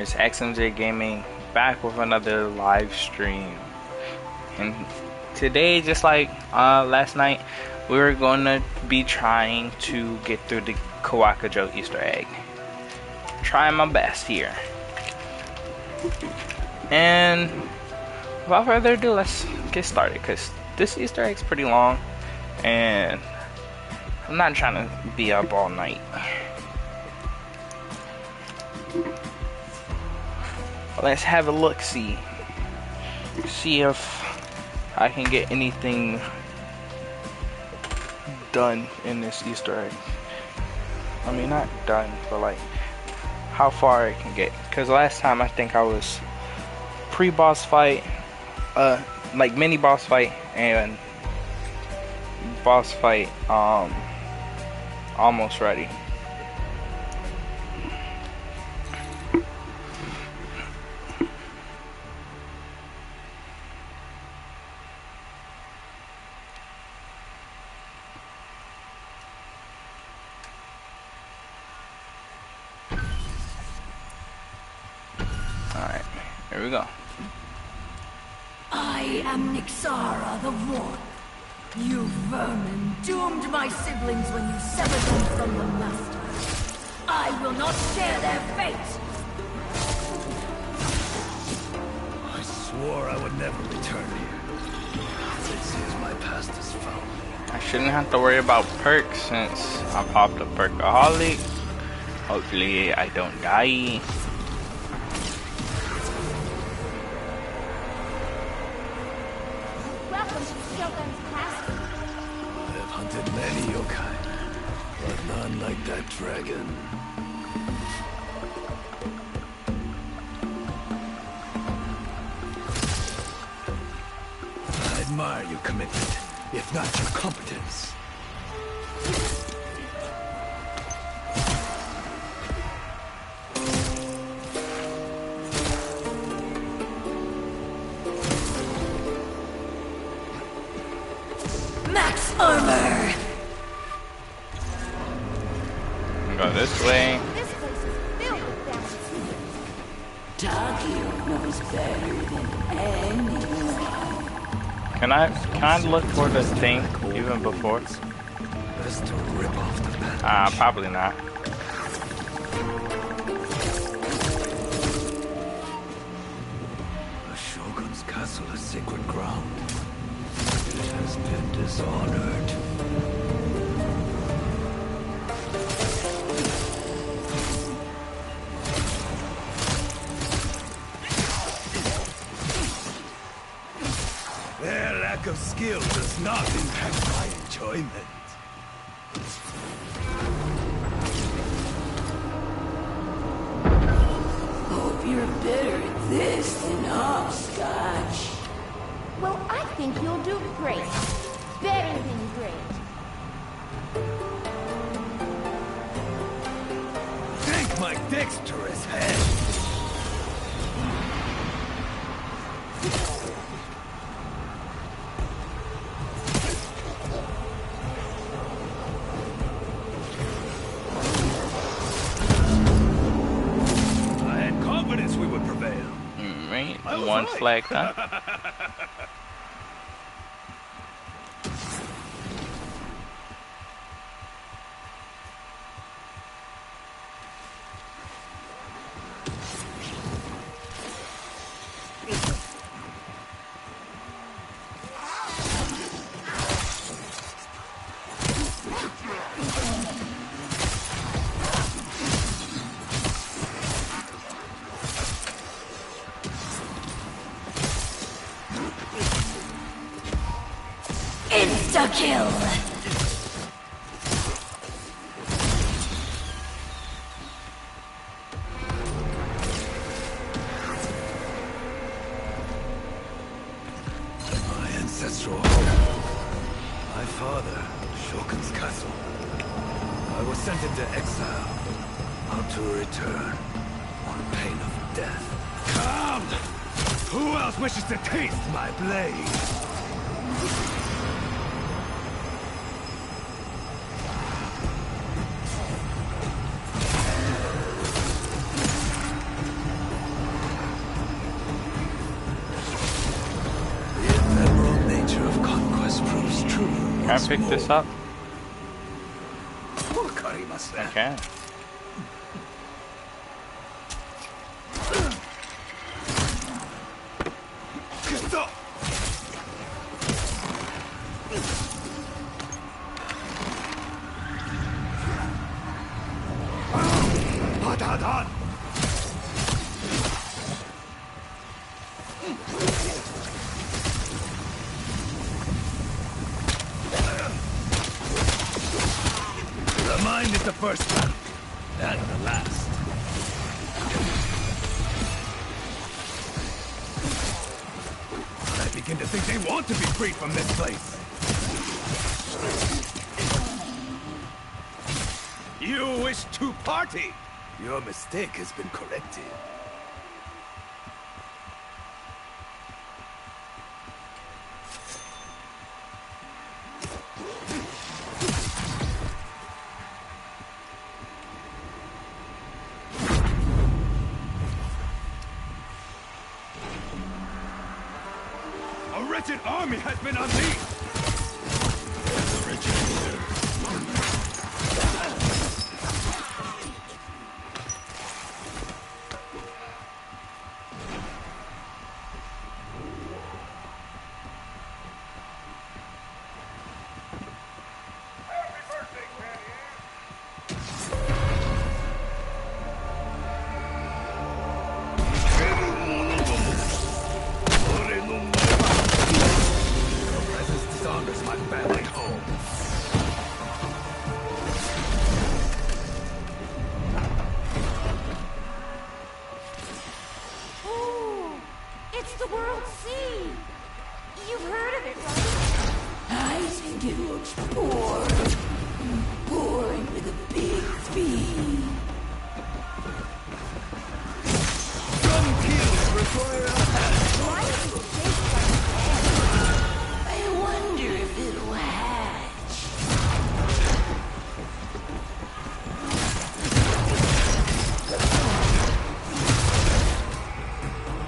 It's XMJ Gaming back with another live stream. And today, just like last night, we're gonna be trying to get through the kowakujõ Easter egg. Trying my best here. And without further ado, let's get started, because this Easter egg's pretty long and I'm not trying to be up all night. Let's have a look, see if I can get anything done in this Easter egg. I mean, not done, but like how far I can get. Because last time I think I was pre-boss fight, like mini boss fight and boss fight, almost ready. Alright, here we go. I am Nixara the Roar. You vermin doomed my siblings when you severed them from the Master. I will not share their fate! I swore I would never return here. This is my past is found. I shouldn't have to worry about perks since I popped a perkaholic. Hopefully I don't die. Welcome to Shogun's Castle. I have hunted many yokai, but none like that dragon. I admire your commitment, if not your competence. Max armor! Go this way. This place is filled with damage. Takio knows better than anyone. Can I look for the thing even before? Best to rip off the bandage. Probably not. The Shogun's castle is sacred ground. It has been dishonored. Their lack of skill does not impact my enjoyment. Hope you're better at this than hopscotch. Well, I think you'll do great. Better than great. Thank my dexterous head. I had confidence we would prevail. Right, I was one right. flag done. Insta-kill! My ancestral home. My father, Shogun's castle. I was sent into exile. How to return on pain of death. Come! Who else wishes to taste my blade? Can I pick this up? Okay. The mind is the first one, and the last. I begin to think they want to be freed from this place. You wish to party? Your mistake has been corrected. A wretched army has been unleashed!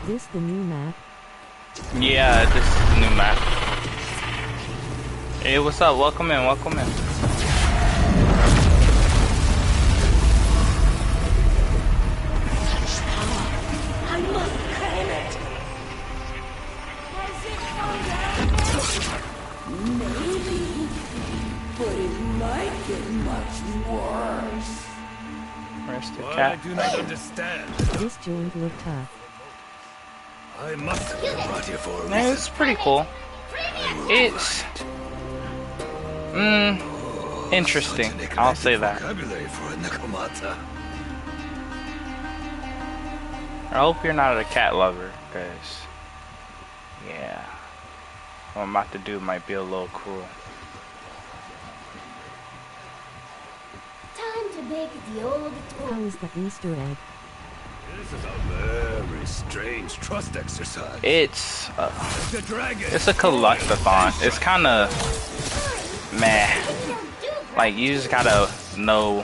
This the new map? Yeah, this is the new map. Hey, what's up? Welcome in, welcome in. I must claim it. Has it come down yet? Maybe, but it might get much worse. Where's the Well, cat? I do not understand. This joint look tough. I must have been brought here for a reason. It's pretty cool. It's interesting. I'll say that. Vocabulary for a Nakamata. I hope you're not a cat lover, because yeah, what I'm about to do might be a little cruel. Time to make the old How toy. is the Easter egg? This is a very strange trust exercise. It's The dragon. it's a collectathon. It's kind of meh. Like, you just gotta know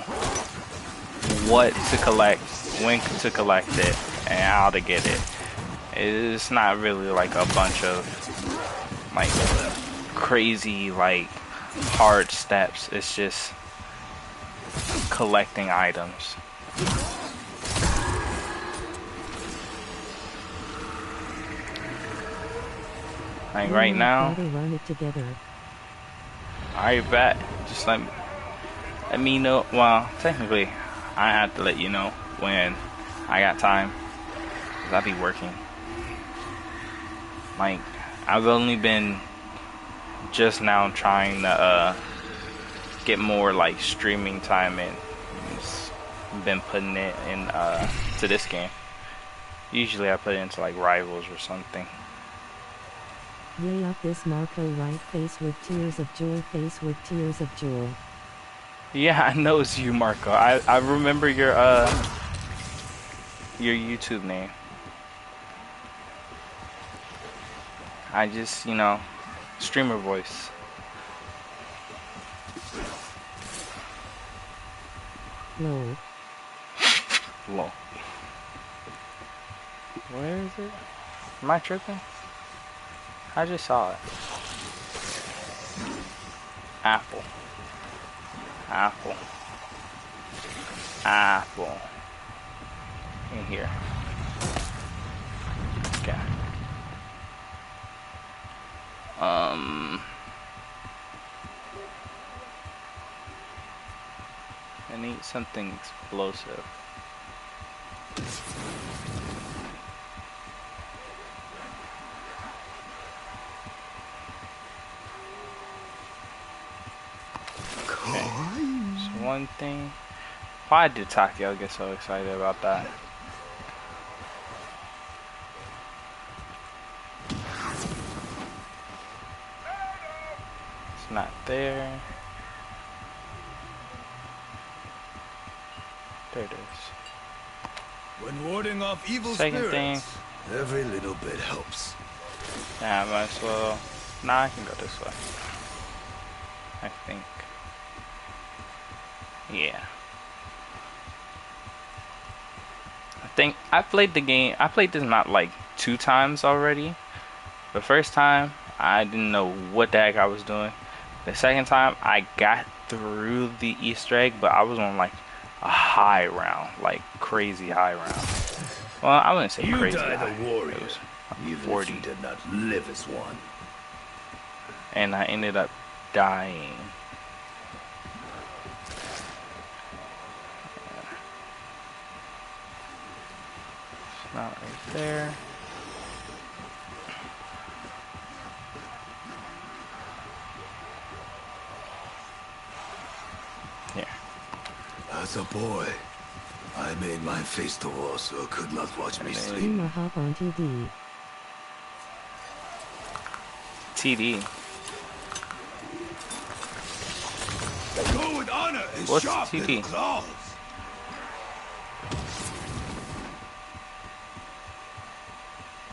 what to collect, when to collect it, and how to get it. It's not really like a bunch of like crazy like hard steps. It's just collecting items. Like right now, Gotta run it together. alright, bet. Just let me know. Well, technically, I have to let you know when I got time, 'cause I be working. Like, I've only been just now trying to get more like streaming time in. Just been putting it in to this game. Usually I put it into like Rivals or something. Lay up this Marco right face with tears of joy, face with tears of joy. Yeah, I know it's you, Marco. I remember your YouTube name. I just, you know, streamer voice. Lol. Lol. Where is it? Am I tripping? I just saw it. Apple. Apple. Apple. In here. Okay. I need something explosive. Okay. So one thing. Why did Takeo get so excited about that? It's not there. There it is. When warding off evil Second spirits, thing. every little bit helps. Yeah, I might as well. Nah, I can go this way. I think. Yeah. I think I played the game. I played this map like 2 times already. The first time, I didn't know what the heck I was doing. The second time, I got through the Easter egg, but I was on like a high round, like crazy high round. Well, I wouldn't say You crazy died high. a warrior, It was even 40, if you did not live as one. and I ended up dying. It's not right there. Here. As a boy, I made my face to wall so it could not watch me And then- sleep. Dreamer hop on TD. TD. Go with honor and What's sharp TD? little claws.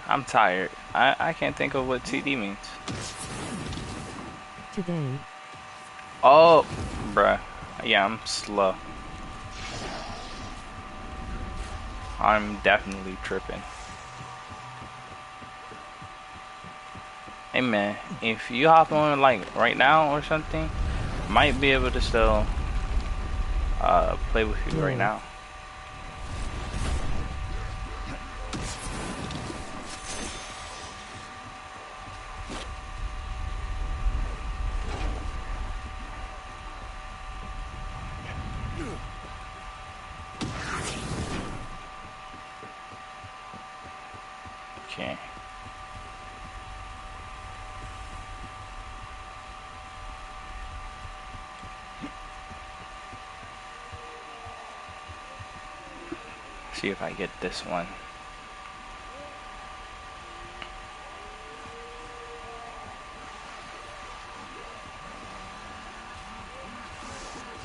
I'm tired. I can't think of what TD means. Today. Oh, bruh. Yeah, I'm slow. I'm definitely tripping. Hey man, if you hop on like right now or something, might be able to still play with you right now. Okay. See if I get this one.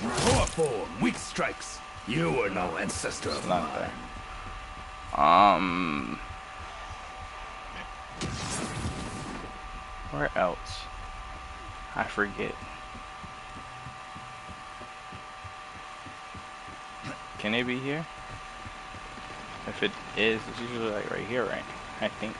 Poor form, weak strikes. You were no ancestor of Not mine. there. Where else? I forget. Can it be here? If it is, it's usually like right here, right? I think.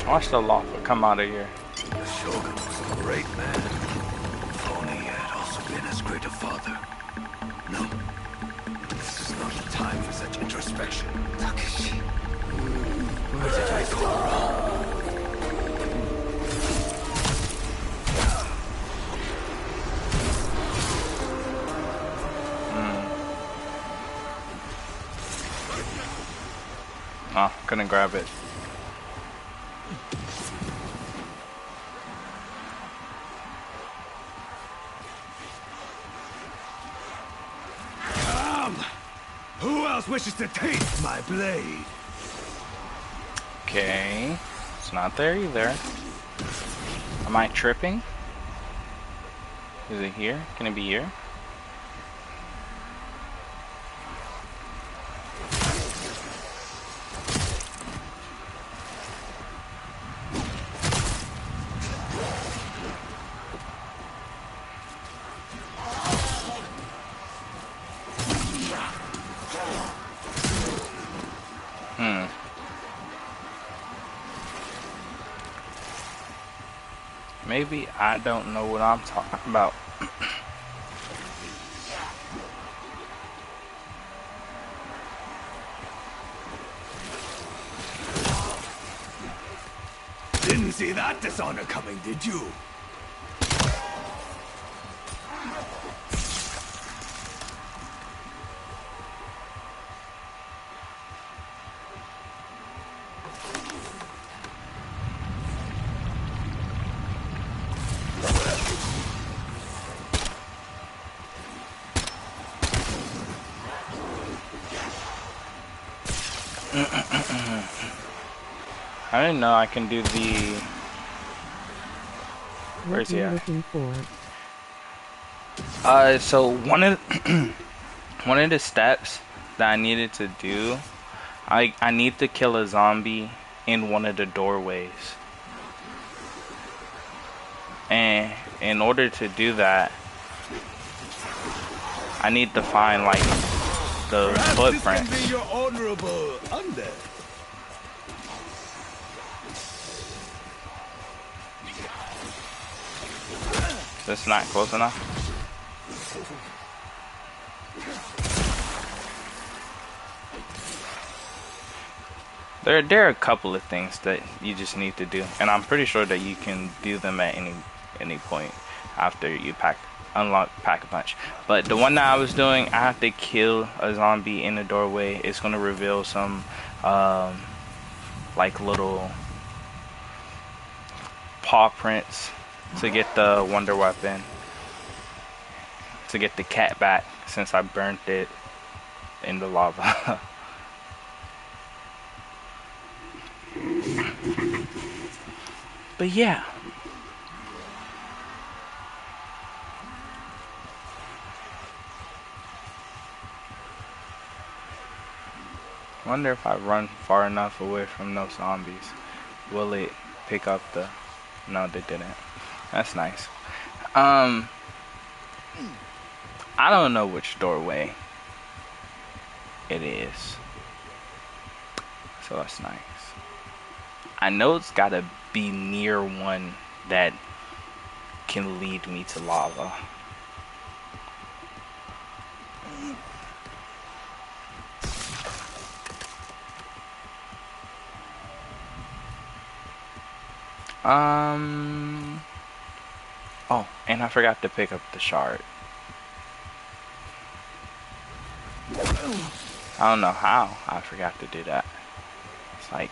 Watch the lava come out of here. The Shogun was a great man. If only he had also been as great a father. No. This is not the time for such introspection. Takeshi. Where did I go wrong? Oh, couldn't grab it. Who else wishes to taste my blade? Okay. It's not there either. Am I tripping? Is it here? Can it be here? Maybe I don't know what I'm talking about. Didn't see that dishonor coming, did you? I didn't know I can do the... What Where's he you at? looking for? So one of one of the steps that I needed to do, I need to kill a zombie in one of the doorways. And in order to do that, I need to find like the Perhaps footprints. this can be your honorable undead. That's not close enough. There are a couple of things that you just need to do, and I'm pretty sure that you can do them at any point after you unlock Pack-a-Punch. But the one that I was doing, I have to kill a zombie in the doorway. It's gonna reveal some like little paw prints to get the wonder weapon, to get the cat back since I burnt it in the lava. But yeah. Wonder if I run far enough away from those zombies, will it pick up the... No, they didn't. That's nice. I don't know which doorway it is, so that's nice. I know it's gotta be near one that can lead me to lava. Oh, and I forgot to pick up the shard. I don't know how I forgot to do that. It's like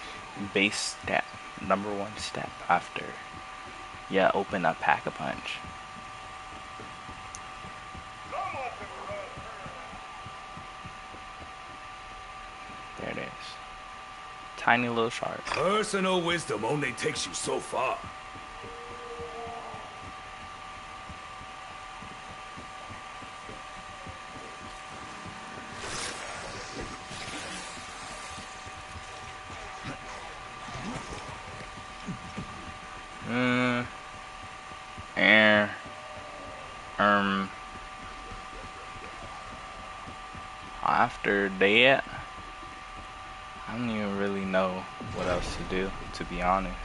base step, #1 step after you open up Pack-a-Punch. There it is. Tiny little shard. Personal wisdom only takes you so far. After that, I don't even really know what else to do, to be honest.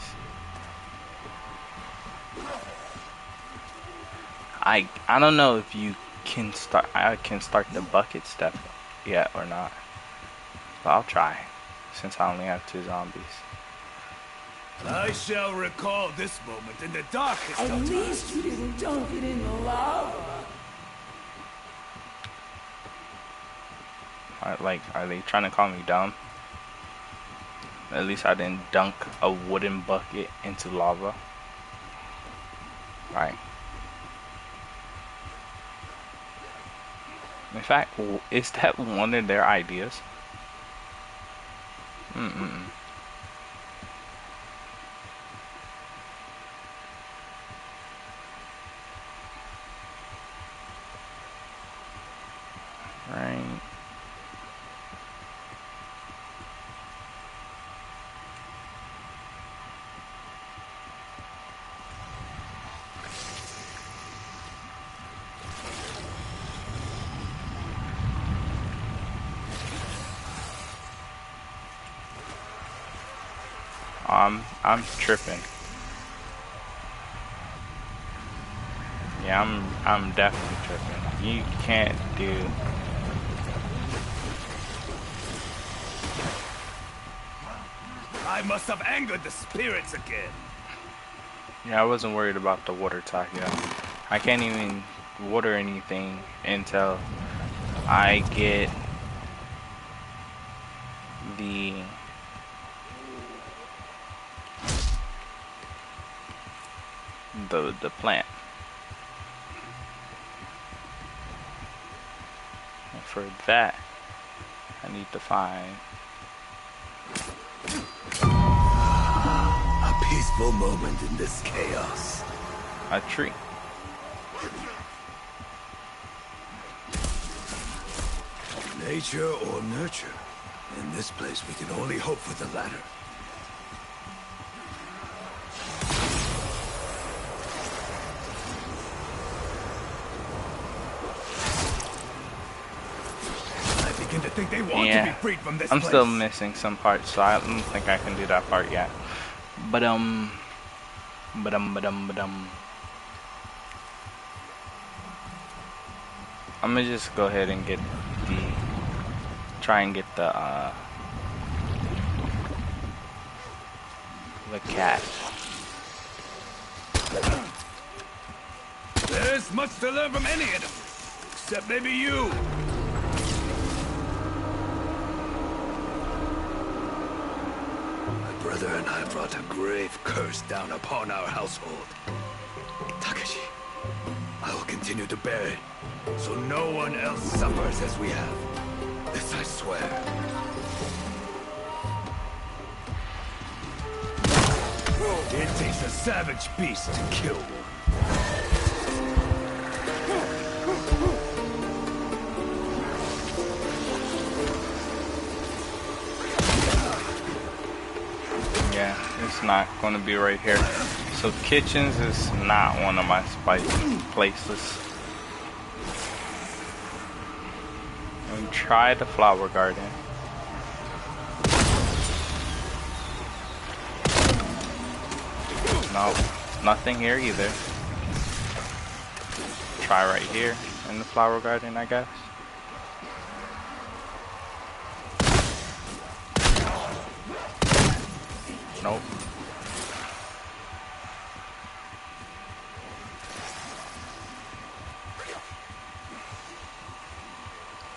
I don't know if you can start. I can start the bucket step yet or not, but I'll try since I only have 2 zombies. I shall recall this moment in the darkest of At times. least you didn't dunk it in the lava. Are they trying to call me dumb? At least I didn't dunk a wooden bucket into lava. Right. In fact, is that one of their ideas? Right. I'm tripping. Yeah, I'm definitely tripping. You can't do. I must have angered the spirits again. Yeah, I wasn't worried about the water talk, yeah. I can't even water anything until I get the plant. And for that, I need to find A peaceful moment in this chaos. a tree. Nature or nurture? In this place, we can only hope for the latter. I begin to think they want to be freed from this I'm place. still missing some parts, so I don't think I can do that part yet. But I'm gonna just go ahead and get try and get the cat. There's much to learn from any of them, except maybe you. My brother and I brought a grave curse down upon our household. Takeshi, I will continue to bear it, so no one else suffers as we have. This I swear. It takes a savage beast to kill one. Yeah, it's not gonna be right here. So kitchens is not one of my spicy places. And try the flower garden. No, nothing here either. Try right here in the flower garden, I guess. Nope.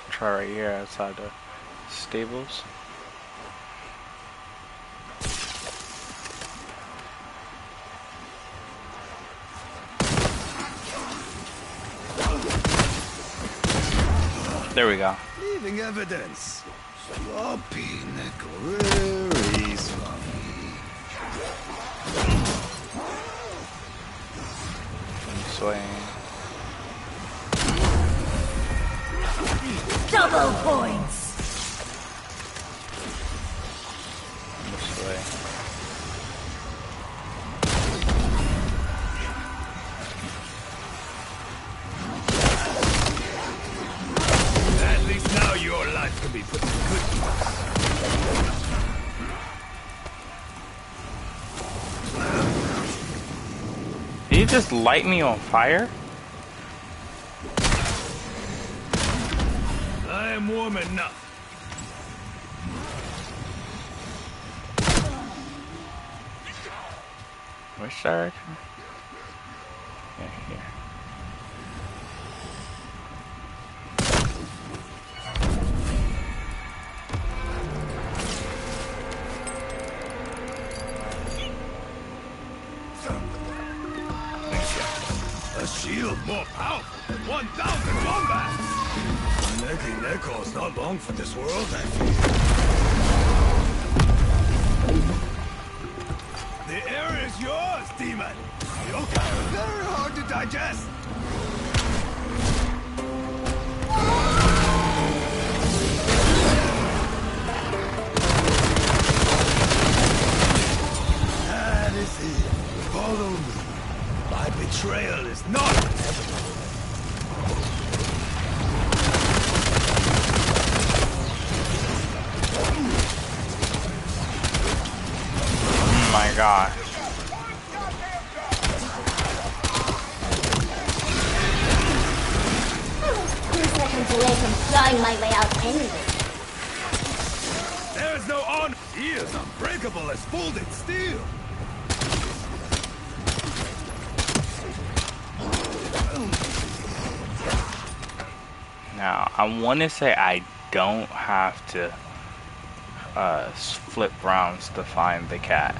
Try right here outside the stables. There we go. Leaving evidence. Sloppy, Neko. Very sloppy. This way. Double points! This way. At least now your life can be put to good use. Did you just light me on fire? I am warm enough. Which direction? Yeah, here. A shield more powerful than 1,000 wombats! Neki Neko's not long for this world, I fear. The area is yours, demon! Yokai are very hard to digest! That is it. Follow me. My betrayal is not inevitable. Oh my god. nothing to lay from clawing my way out anyway. There is no honor. He is unbreakable as folded steel. Now, I want to say I don't have to flip rounds to find the cat.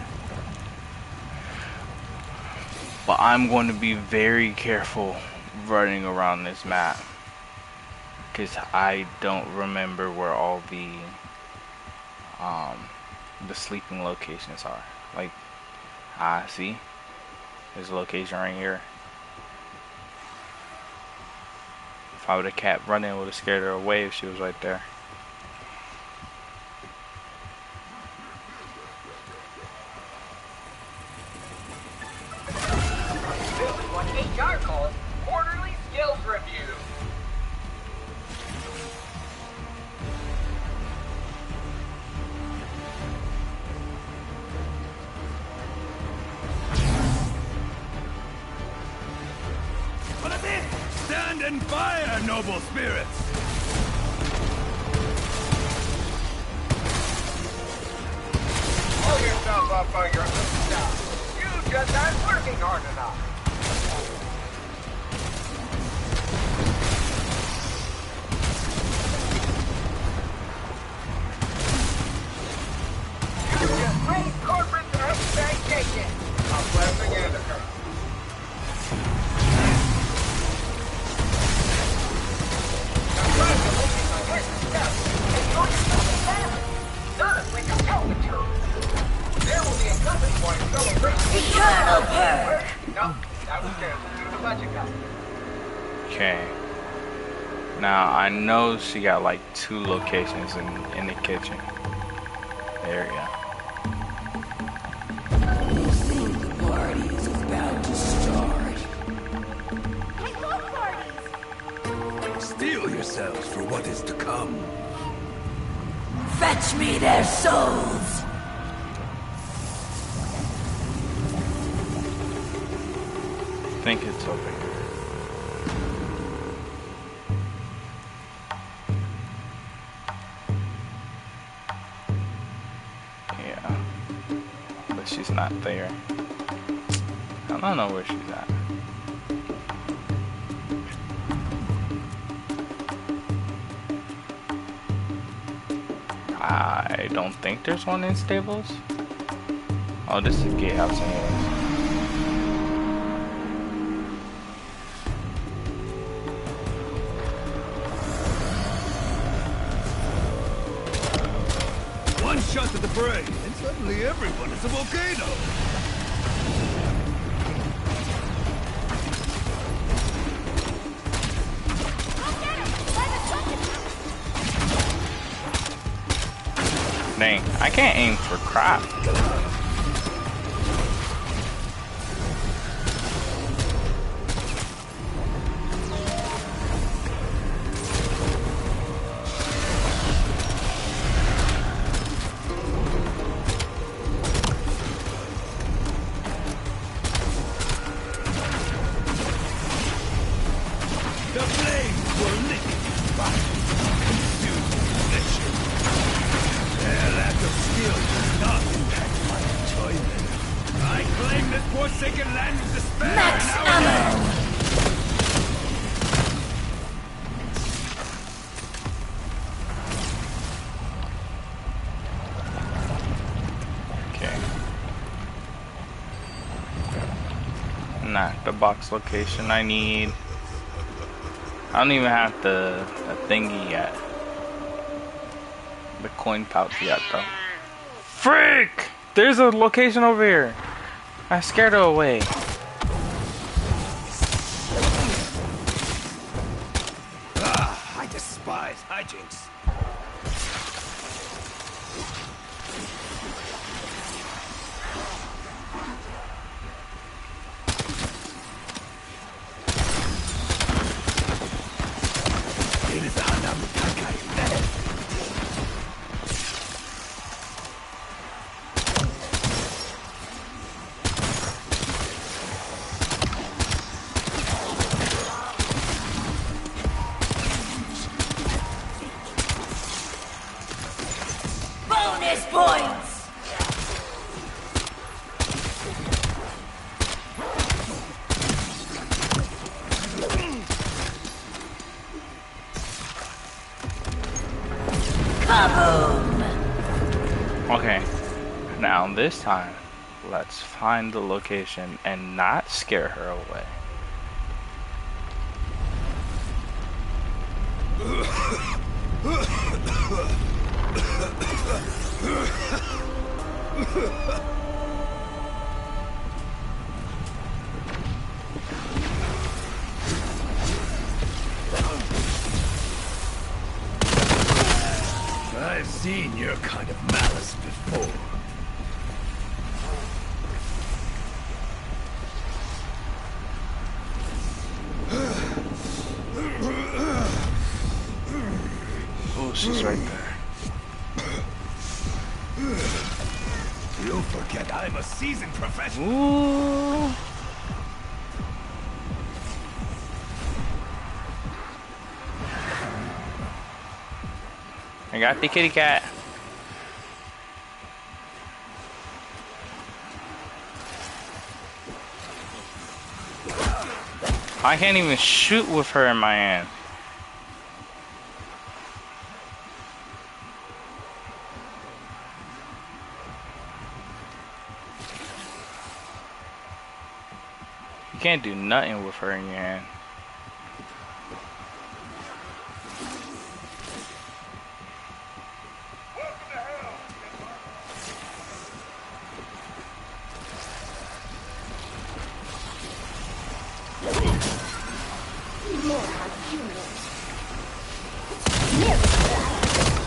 But I'm going to be very careful running around this map. Because I don't remember where all the sleeping locations are. Like, see? There's a location right here. If I would have kept running, I would have scared her away if she was right there. This is what HR calls quarterly skills review. Stand and fire, noble spirits! Pull yourself up by your own stuff. You just aren't working hard enough. You just raised corporate expectations. A blessing and a curse. Eternal perk! No, that was good. Do the budget cut. Okay. Now, I know she got like 2 locations in the kitchen area. The party is about to start. I love parties! Steel yourselves for what is to come. Fetch me their souls! I think it's over here. Yeah. But she's not there. I don't know where she's at. I don't think there's one in stables. Oh, this is gatehouse anyways. One shot to the brain, and suddenly everyone is a volcano. Dang, I can't aim for crap. The flames will lick consume mission. Their lack of skill does not impact my enjoyment. I claim this forsaken land of despair Max and our ammo! Okay. Not the box location I need. I don't even have the thingy yet. The coin pouch yet though. Frick! There's a location over here. I scared her away. I despise hijinks. It is Hanamutakai. this time, let's find the location and not scare her away. I've seen your kind of malice before. Oh, she's right there. You'll forget I'm a seasoned professional. Ooh. I got the kitty cat. I can't even shoot with her in my hand. You can't do nothing with her in your hand.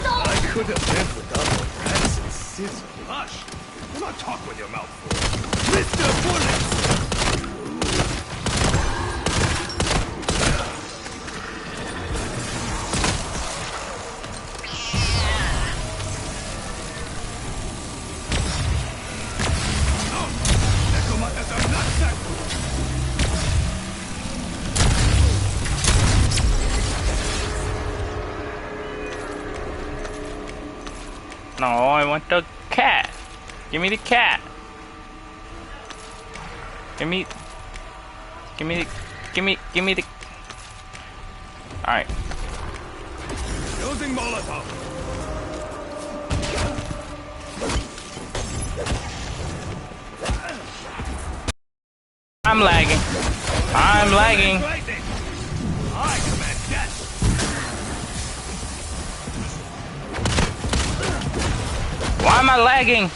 I could have lived without the Ransom's sizzle. Hush! Do not talk with your mouth full. Mr. Bullet! No, I want the cat. Give me the cat. Give me the. All right. Using Molotov. I'm lagging. I'm lagging. I command death. Why am I lagging?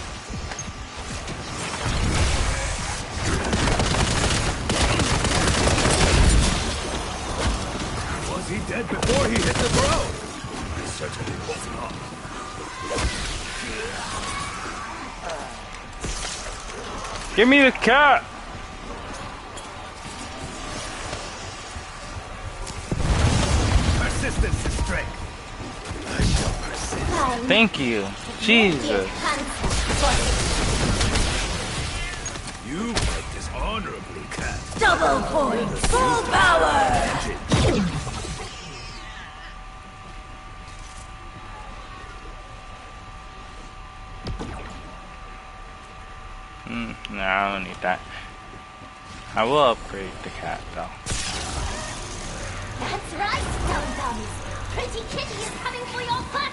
Was he dead before he hit the ground? He certainly was not. Give me the cat. Persistence is strength. I shall persist. Thank you. Jesus. You fight dishonorably, cat. Double points! Full power! No, I don't need that. I will upgrade the cat though. That's right, dum-dums. Pretty Kitty is coming for your butt.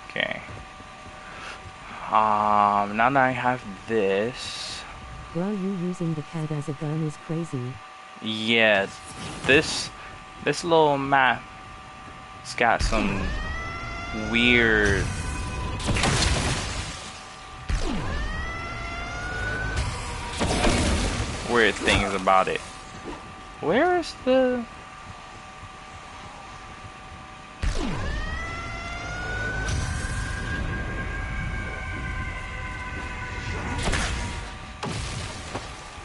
Okay. Now that I have this, Bro, you using the cat as a gun is crazy. yeah, this little map, it's got some weird things about it. Where is the...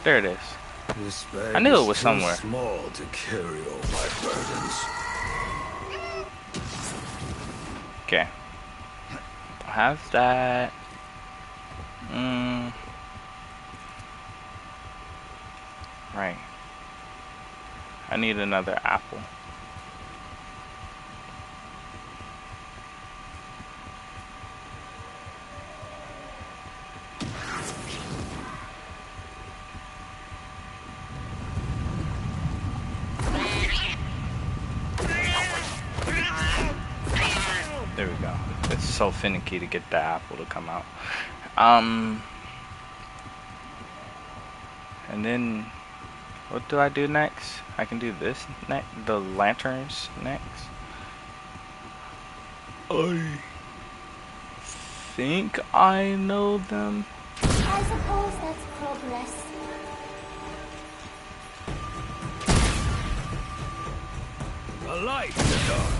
There it is. This bag I knew it is was too somewhere. small to carry all my burdens. Okay. I have that. Right. I need another apple. There we so finicky to get the apple to come out. And then what do I do next? I can do this next. The lanterns next. I think I know them. I suppose that's progress. A light in the dark.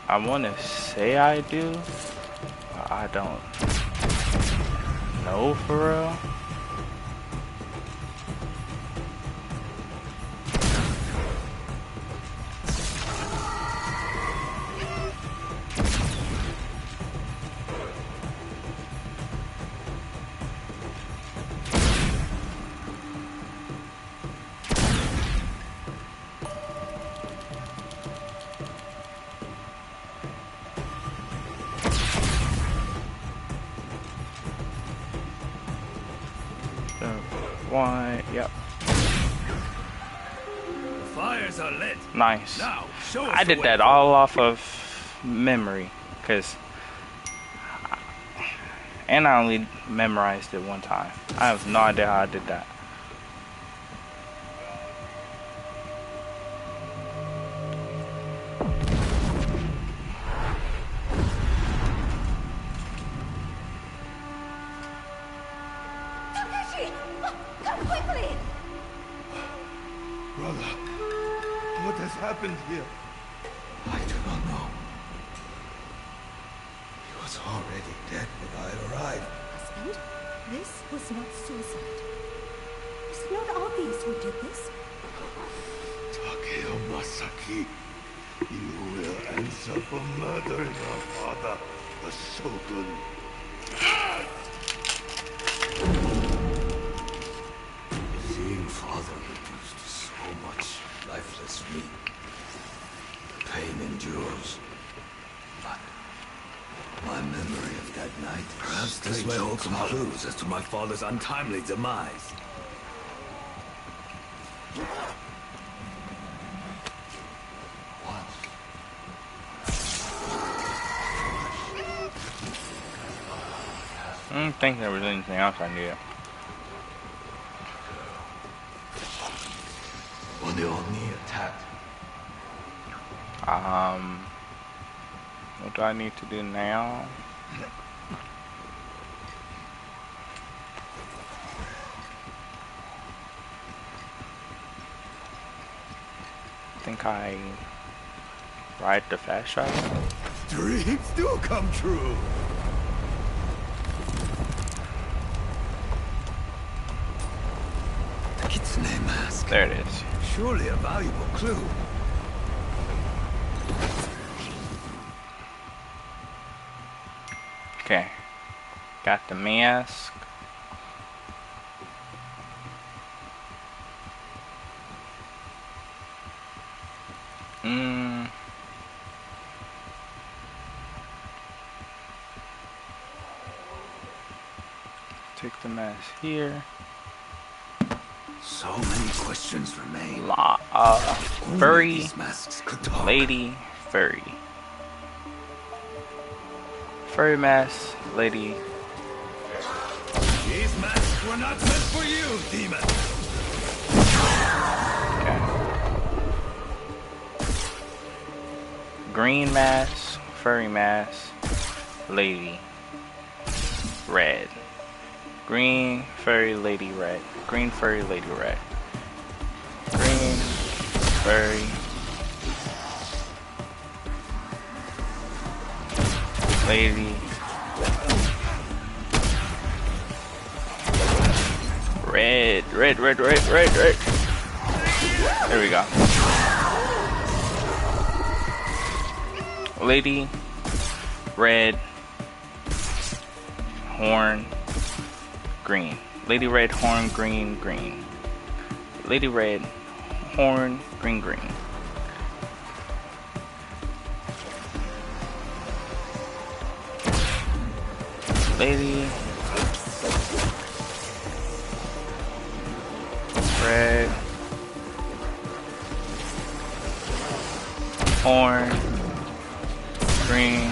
I want to say I do, but I don't know for real. One, yep. The fires are lit. Nice. Now, show us I the did way that forward. all off of memory, and I only memorized it one time. I have no idea how I did that. Takeshi! Come quickly! Brother, what has happened here? I do not know. He was already dead when I arrived. Husband, this was not suicide. Is it not obvious who did this? Takeo Masaki, you will answer for murdering our father, the Shogun. Seeing father reduced to so much lifeless meat. The pain endures. But my memory of that night... Perhaps this way holds some clues as to my father's untimely demise. I don't think there was anything else I knew. When the Oni attacked, What do I need to do now? I think I ride the fast travel. dreams do come true. The Kitsune mask. There it is. Surely a valuable clue. Okay. Got the mask. Take the mask here. So many questions remain. Only Furry these masks could talk. lady furry. Furry mask lady. These masks were not meant for you, demon. Okay. Green mask, furry mask, lady. Red. Green furry lady red. Green furry lady red. Green furry lady red. There we go. Lady red horn green. Lady red horn green green. Lady red horn green green. Lady red Orange. Green.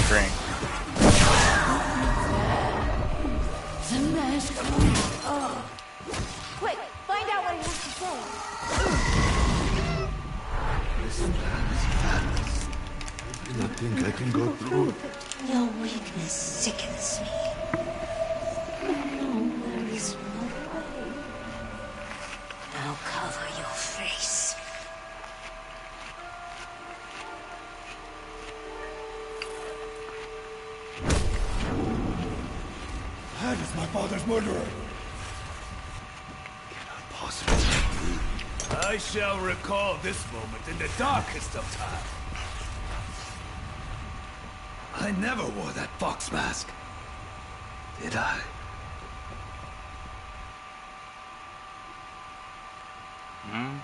Green. Quick, find out what he has to say. This man is madness. I do not think I can go through it. Your weakness sickens me. No, there is no way. Now cover your face. That is my father's murderer. Cannot possibly be. I shall recall this moment in the darkest of time. I never wore that fox mask. Did I? Hmm.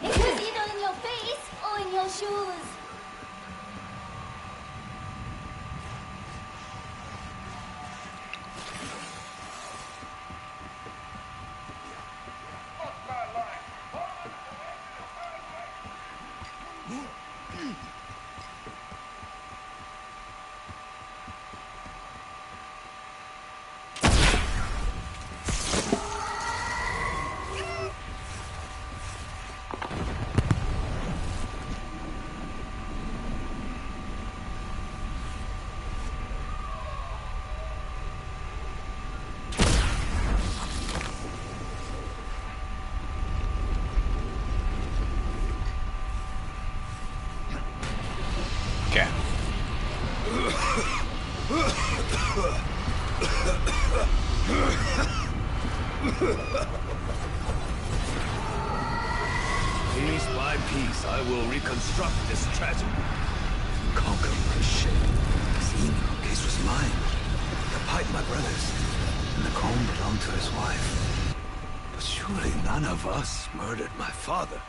It was either in your face or in your shoes. Okay. Piece by piece, I will reconstruct this tragedy. Conquer my shame. This email case was mine. The pipe my brother's. And the comb belonged to his wife. But surely none of us murdered my father.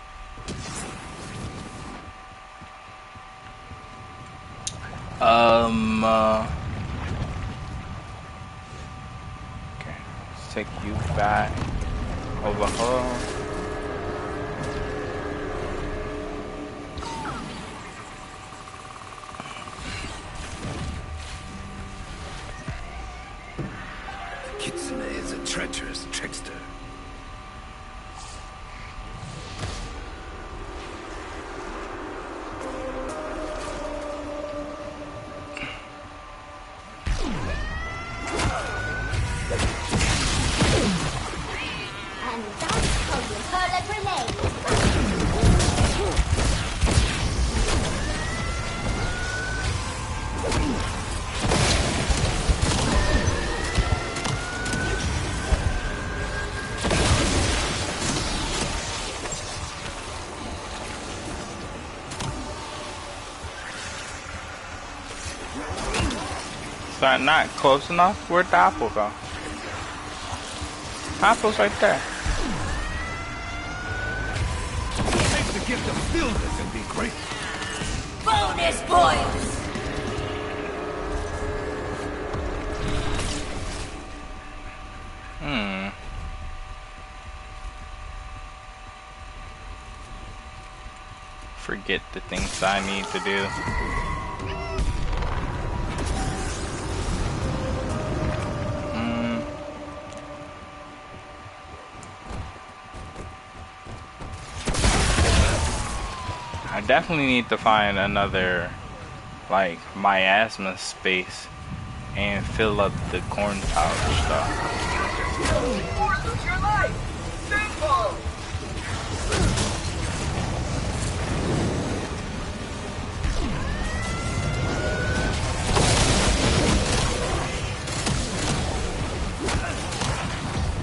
Okay, let's take you back over here. Kitsune is a treacherous trickster. And that's how you hurl a grenade. Is that not close enough? Where'd the apple go? Apple's right there. Take the gift of stillness and be great. Bonus points! Forget the things I need to do. I definitely need to find another, like, miasma space and fill up the corn powder stuff. Or lose your life. Simple.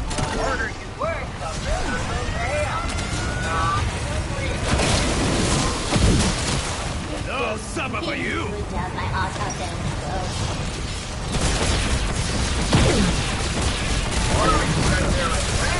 The harder you work, the better the payout. No supper for you. Good job, my auto Or we can sit there and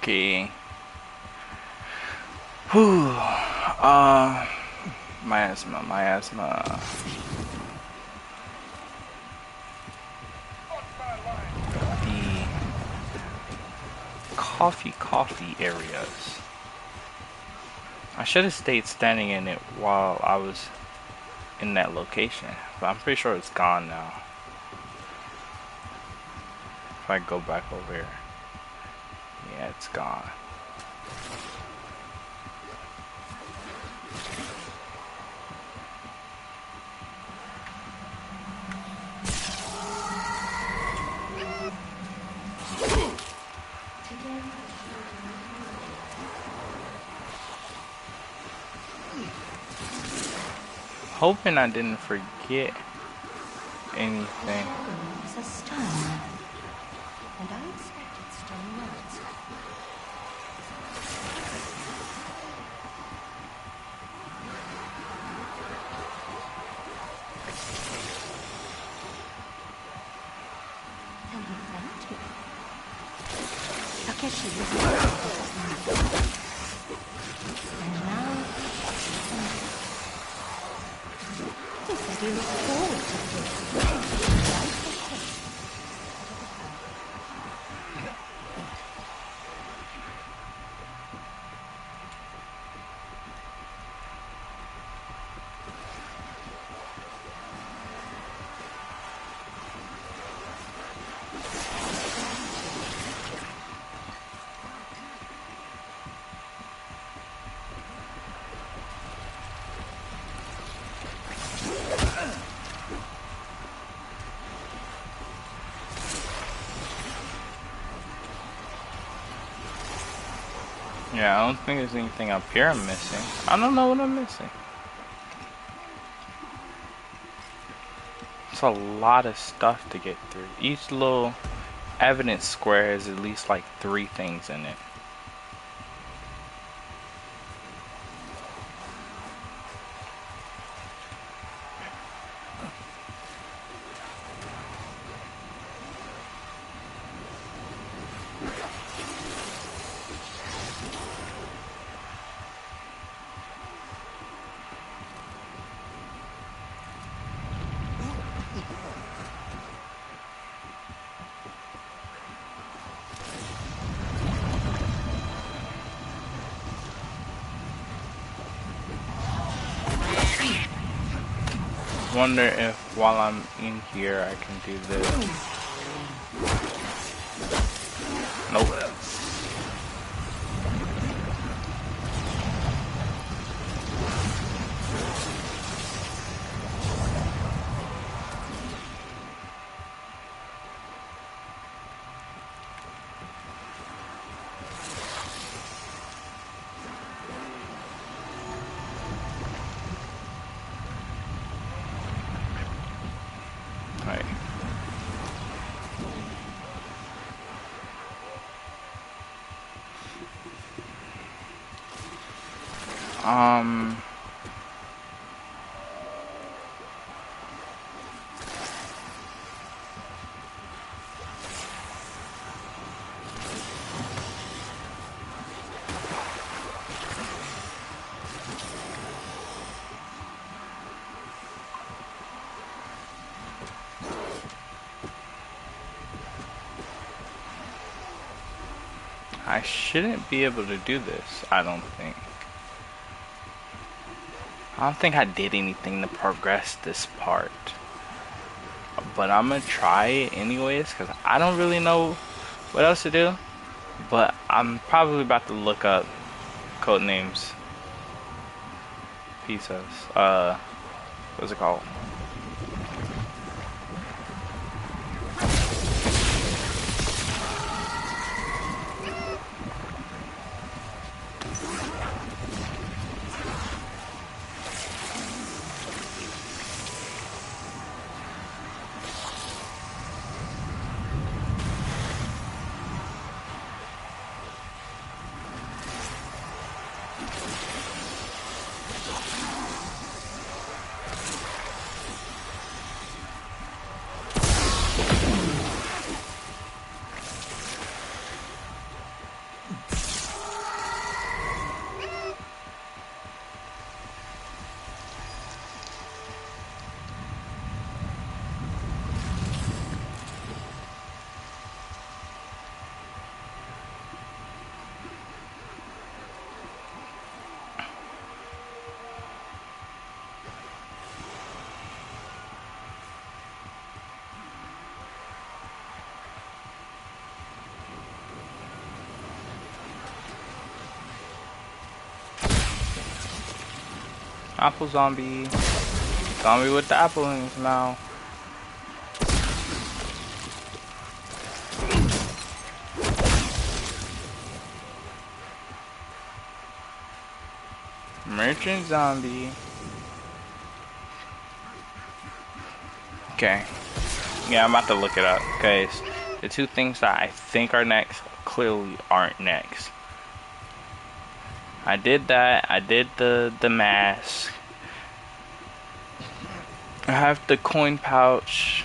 Okay. Whew. Miasma. The coffee areas. I should have stayed standing in it while I was in that location, but I'm pretty sure it's gone now. If I go back over here. Yeah, it's gone. Hoping I didn't forget anything. It's a stone. And I expected stone words. Then he thanked me. Takeshi was and now he said he looked forward to this. Yeah, I don't think there's anything up here I'm missing. I don't know what I'm missing. It's a lot of stuff to get through. Each little evidence square has at least like 3 things in it. Wonder if while I'm in here I can do this. Nope. Right. I shouldn't be able to do this, I don't think. I don't think I did anything to progress this part. But I'm gonna try it anyways, because I don't really know what else to do. But I'm probably about to look up Codenames pizzas. What's it called? Apple zombie. Zombie with the apple in his mouth. Merchant zombie. Okay. Yeah, I'm about to look it up because the two things that I think are next clearly aren't next. I did that. I did the mask. I have the coin pouch.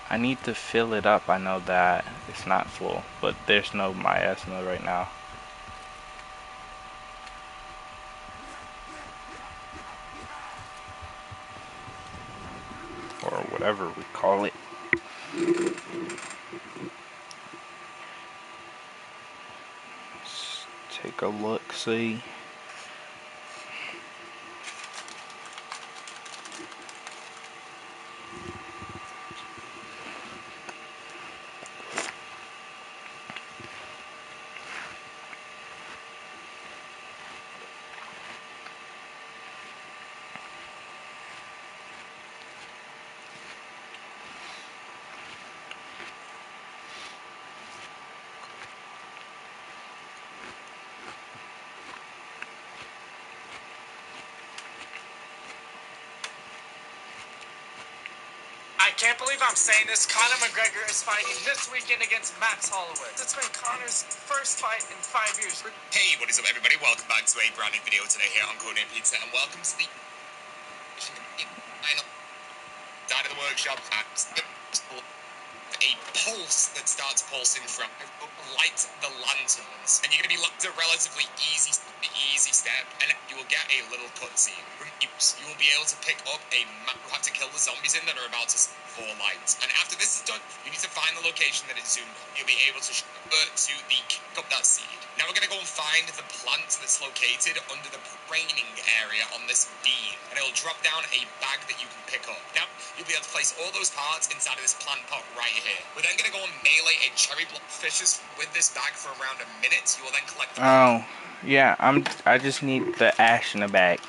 I need to fill it up. I know that it's not full, but there's no miasma right now. Or whatever we call it. Let's take a look, see. I can't believe I'm saying this. Conor McGregor is fighting this weekend against Max Holloway. It's been Conor's first fight in 5 years. Hey, what is up, everybody? Welcome back to a brand new video today here on Codename Pizza, and welcome to the final side of the workshop. A pulse that starts pulsing from light the lanterns, and you're going to be left a relatively easy step, and you will get a little cutscene. You will be able to pick up a map. You'll have to kill the zombies in that are about to fall lights, and after this is done, you need to find the location that is zoomed on. You'll be able to to the kick up that seed. Now we're going to go and find the plant that's located under the training area on this beam, and it'll drop down a bag that you can pick up. Now you'll be able to place all those parts inside of this plant pot right here. We're then going to go and melee a cherry block fishes with this bag for around a minute. You will then collect. Oh, yeah. I just need the ash in the bag.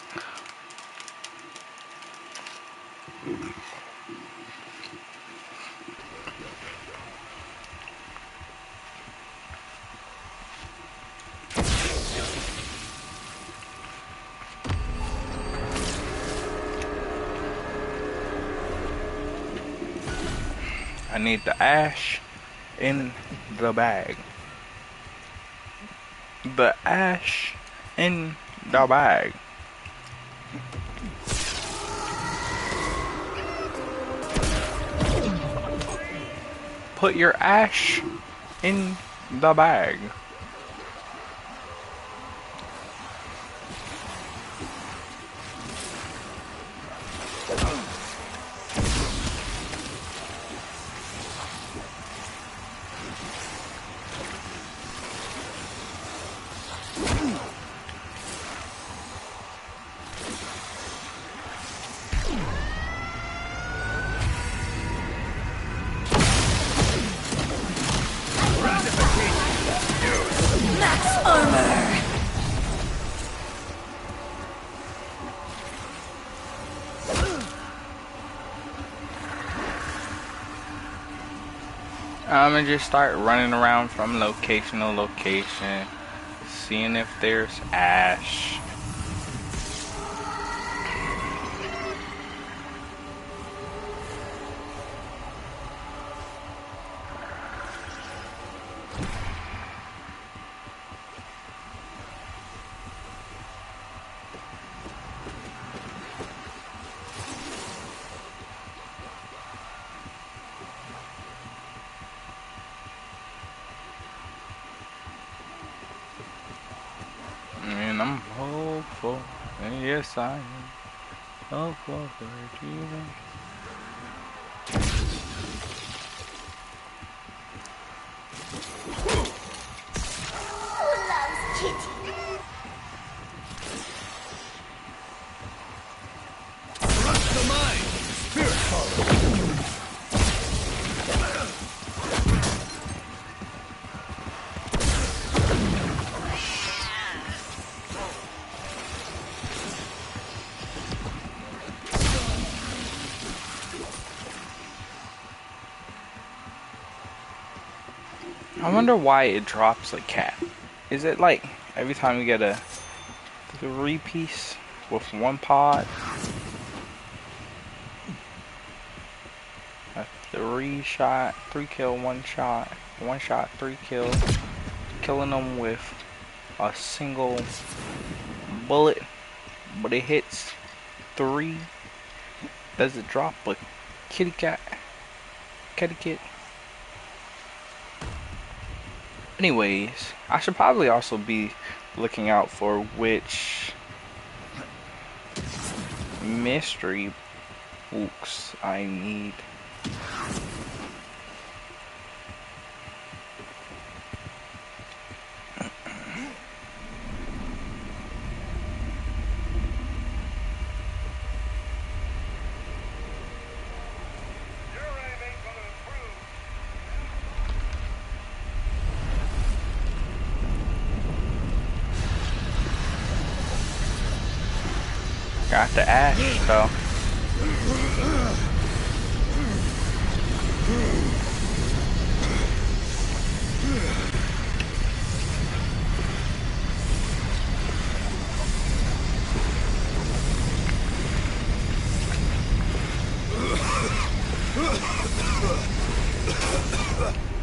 I need the ash in the bag. The ash in the bag. Put your ash in the bag. I'm gonna just start running around from location to location, seeing if there's ash. And I'm hopeful, and yes I am hopeful for achieving. Who loves Kitty? Rush the mind! Spirit follow! I wonder why it drops a cat. Is it like every time you get a 3-piece with 1 pod? A 3-shot, 3 kill, 1 shot, 1 shot, 3 kills. Killing them with a single bullet, but it hits 3. Does it drop a kitty cat? Kitty kit? Anyways, I should probably also be looking out for which mystery books I need. Got the ash though.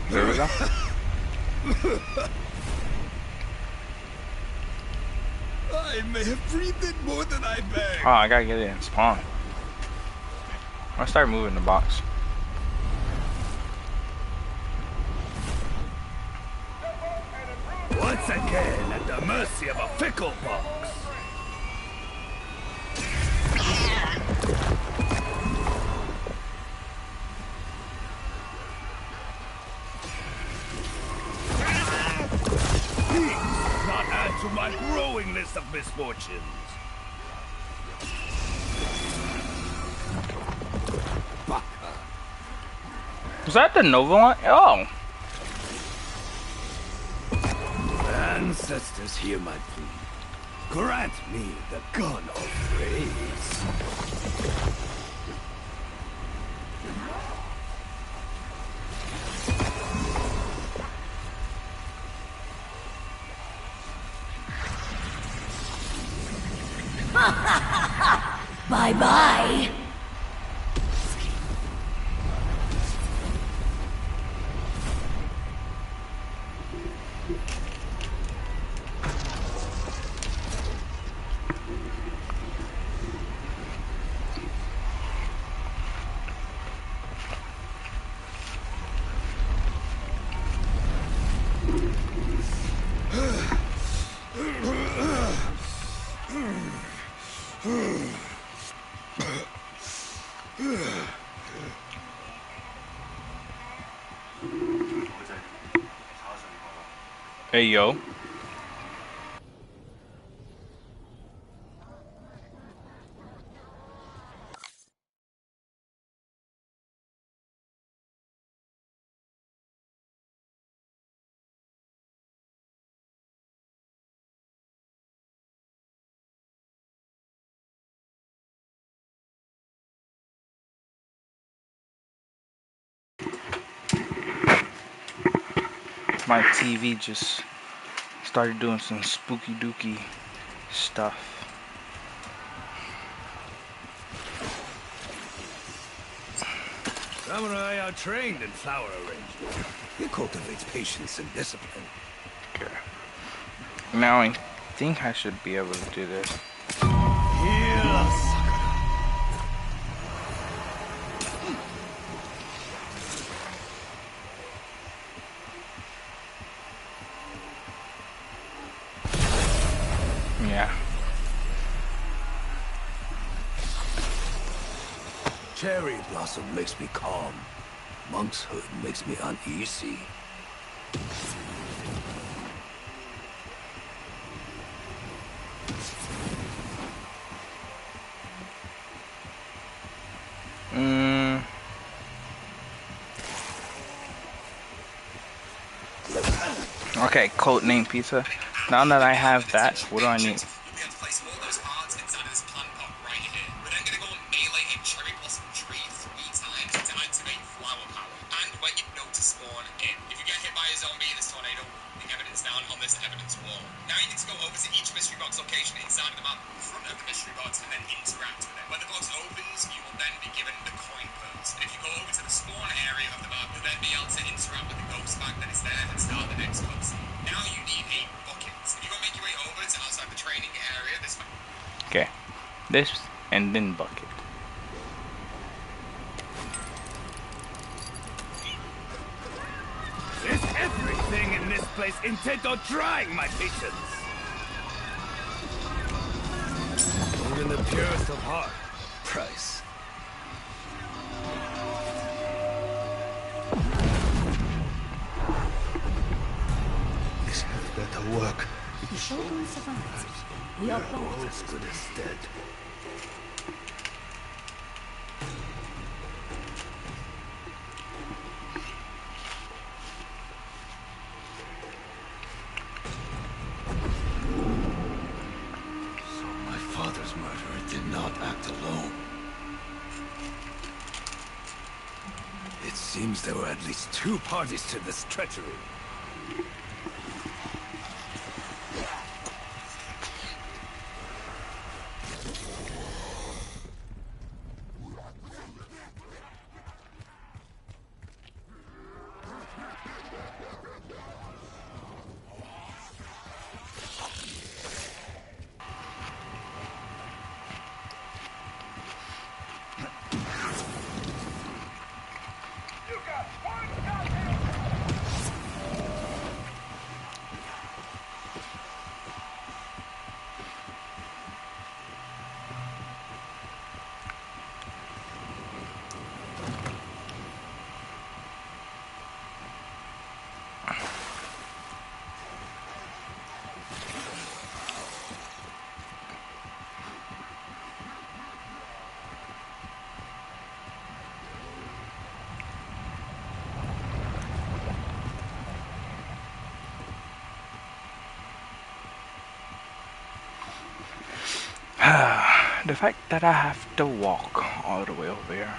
There we go. I may have breathed in more than I begged. Oh, I gotta get it in spawn. I'll start moving the box. Once again at the mercy of a fickle box. Please not add to my growing list of misfortunes. Baka. Was that the Nova one? Oh. Ancestors, hear my plea. Grant me the gun of praise. Bye-bye. Hey yo. My TV just started doing some spooky dooky stuff. Samurai are trained in flower arrangement. It cultivates patience and discipline. Okay. Now I think I should be able to do this. Yeah. Cherry blossom makes me calm. Monkshood makes me uneasy. Okay, code name pizza. Now that I have that, what do I need? You'll be able to place all those hearts inside of this plant pot right here. We're then going to go and melee hit Cherry Blossom Tree 3 times to activate flower power. And when you know to spawn in. If you get hit by a zombie in Now you need to go over to each mystery box location inside of the map, in front of the mystery box, and then interact with it. When the box opens, you will then be given the coin purse. And if you go over to the spawn area of the map, you'll then be able to interact with the ghost bag that is there and start the next cutscene. Now you need a bucket. If you go make your way over to outside the training area, this. Okay, this and then bucket. Is everything in this place intent on trying my patience? Even the purest of heart. Price. This had better work. The Shogun survives. We are both As good as dead. So my father's murderer did not act alone. It seems there were at least two parties to this treachery. The fact that I have to walk all the way over here.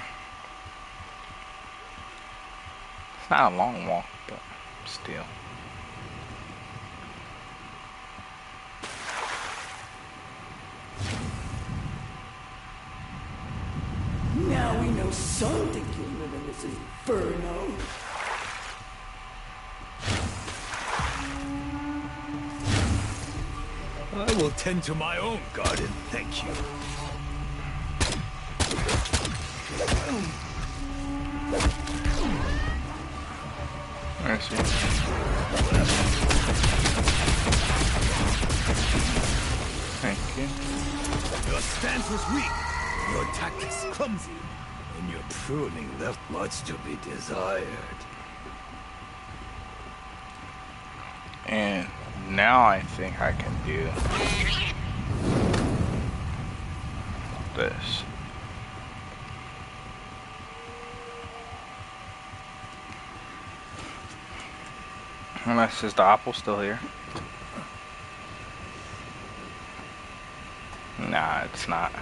It's not a long walk, but still. Now we know something can live in this inferno. I will tend to my own garden, thank you. I see. Thank you. Your stance was weak, your tactics clumsy, and your pruning left much to be desired. And now I think I can do this. Unless is the apple still here? Nah, it's not.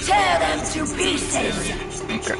Tear them to pieces! Okay.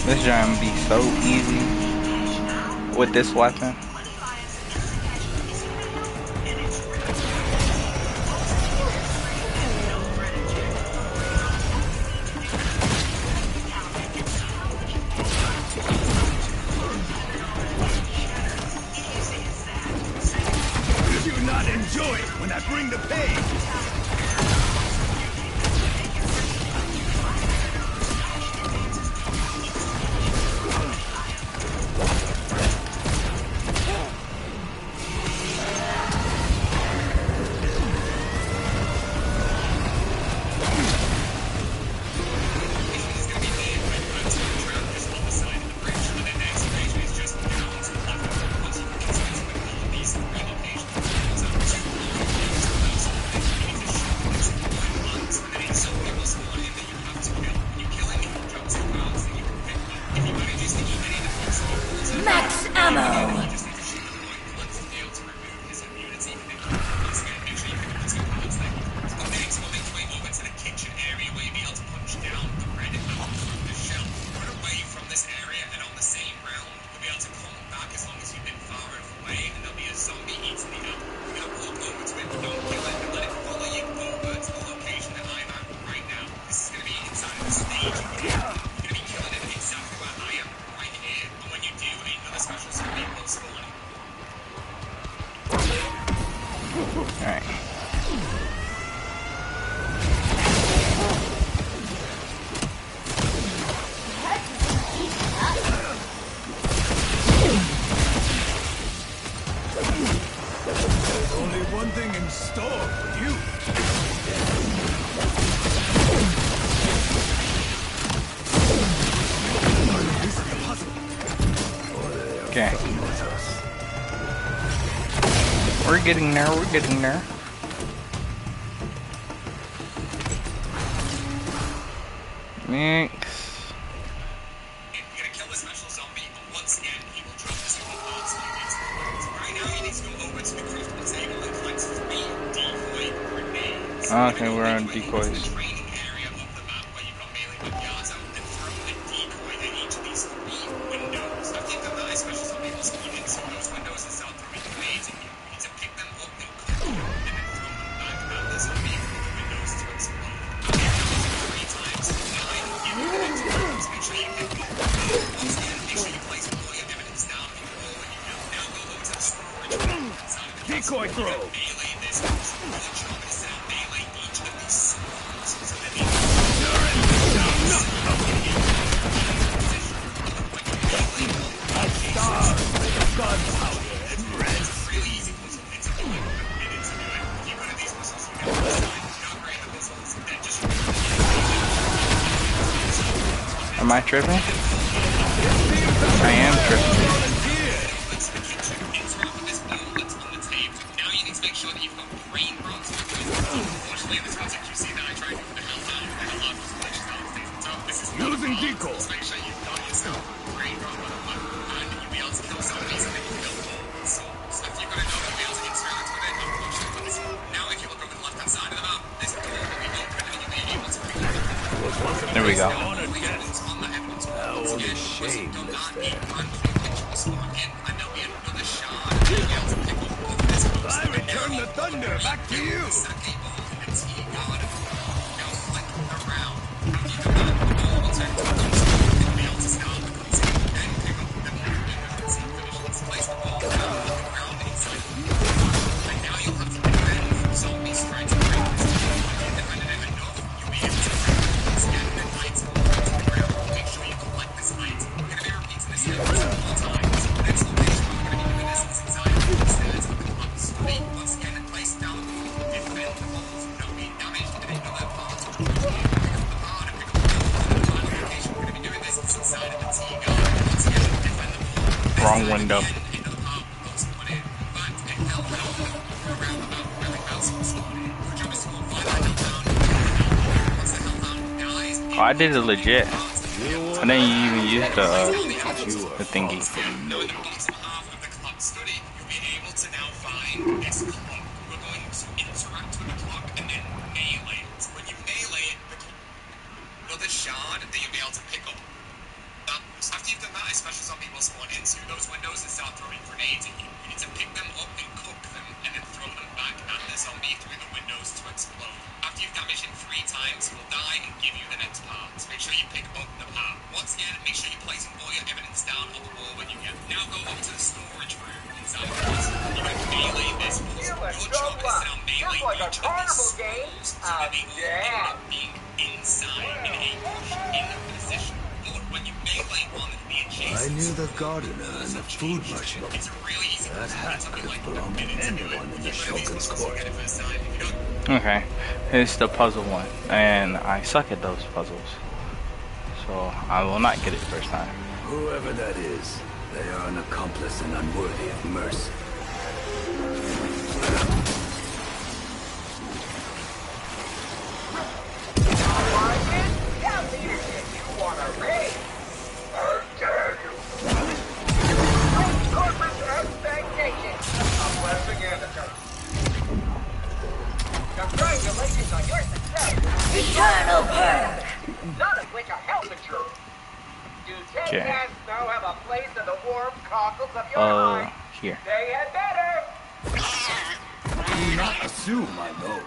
This giant be so easy with this weapon. enjoy it when I bring the pain! Max ammo! Alright. There's only one thing in store for you. This is impossible. Okay. We're getting there, we're getting there. Mix. You're gonna kill the special zombie, but once again, he will drop his little parts on you. So right now, you need to go over to the craftable table and collect 3 decoy grenades. Okay, we're on decoys. The training area of the map where you've got melee backyards out and throw a decoy at each of these 3 windows. After you've done that, a special zombie will spawn into those windows and start throwing grenades at you. You need to pick them up and cook them, and then throw them back at the zombie through the windows to explode. After you've done this 3 times, die and give you the next round. Make sure you pick them up. Once again, make sure you place all your evidence down on the wall when you can. Now go over to the storage room inside of the castle. Decoy throw! Melee this. Your job is to melee each of these swords so that they really easy puzzle. It's only a minute to do it. If you go to these puzzles, you get to decide to upgrade the puzzles, then just Am I tripping? I am tripping. Let's the kitchen. Interact with this bowl that's on the table. Now you need to make sure that you've got brain rods. Unfortunately, in this context, you see that I tried to put the hell down. The hell out was glitched down the table. So this is not Using hard. decoy. Just make sure you've got yourself a brain rod on a map, and you'll be able to kill zombies and then you kill all souls. After you've got enough, you'll be able to interact with it. Unfortunately, for this one. Now, if you look over the left-hand side of the map, there's a door that we open, and you'll be able to pick up. There we go. On the evidence wall. Once again, once you've done that, a brand new glitch will spawn in, and there'll be another shard, and you'll be able to pick up both of this post. I return the thunder back to you! Now flick around. After you've done that, the ball will turn to a cutscene, and you'll be able to start the cutscene, then pick up the ball when the cutscene finishes. Place the ball down on the ground inside the room. And now you'll have to defend from zombies trying to break this ball. When you've defended it enough, you'll be able to once again the item will come to the ground. Make sure you collect this item. We're going to be repeating this step multiple times. The next location we're going to be doing this is inside of the stairs of the club study. Once again, place down the ball, defend the balls, not being damaged, and then another part of the pick up the part and pick up the ball. The final location we're going to be doing this is inside of the tea garden. Once again, defend the ball. Wrong window. Another part will spawn in. Back to hell down around about where the house will spawn in. Your job is to go find that hell down. Once the hell down dies, Oh, I did it legit. I didn't even use the thingy. now in the bottom half of the clock study, you'll be able to now find this clock. We're going to interact with the clock and then melee it. When you melee it, another shard that you'll be able to pick up. After you've done that, a special zombie will spawn into those windows and start throwing grenades at you. You need to pick them up and cook them, and then throw them back at the zombie through the windows to explode. After you've damaged it 3 times, he will die and give you the next part. Make sure you pick up the part. Once again, make sure you're placing all your evidence down on the wall when you get. Now go over to the storage room inside the house. You're going to melee this puzzle. Your job is fight like a each carnival other's game. skulls so that they all end Yeah. up being inside in a position. But when you melee one and be adjacent, I knew the gardener and the food merchant. it's a really easy That hat something could like belong to anyone in the Shogun's court. Okay, it's the puzzle one, and I suck at those puzzles, so I will not get it first time. Whoever that is, they are an accomplice and unworthy of mercy. Tell leadership you want to raise. How dare you? Raise corporate expectations. A blessing and a curse. Congratulations on your success. Eternal perk! None of which are health insurance. Do 10 Okay. cats now have a place in the warm cockles of your mind? Here. They had better. Do not assume I know.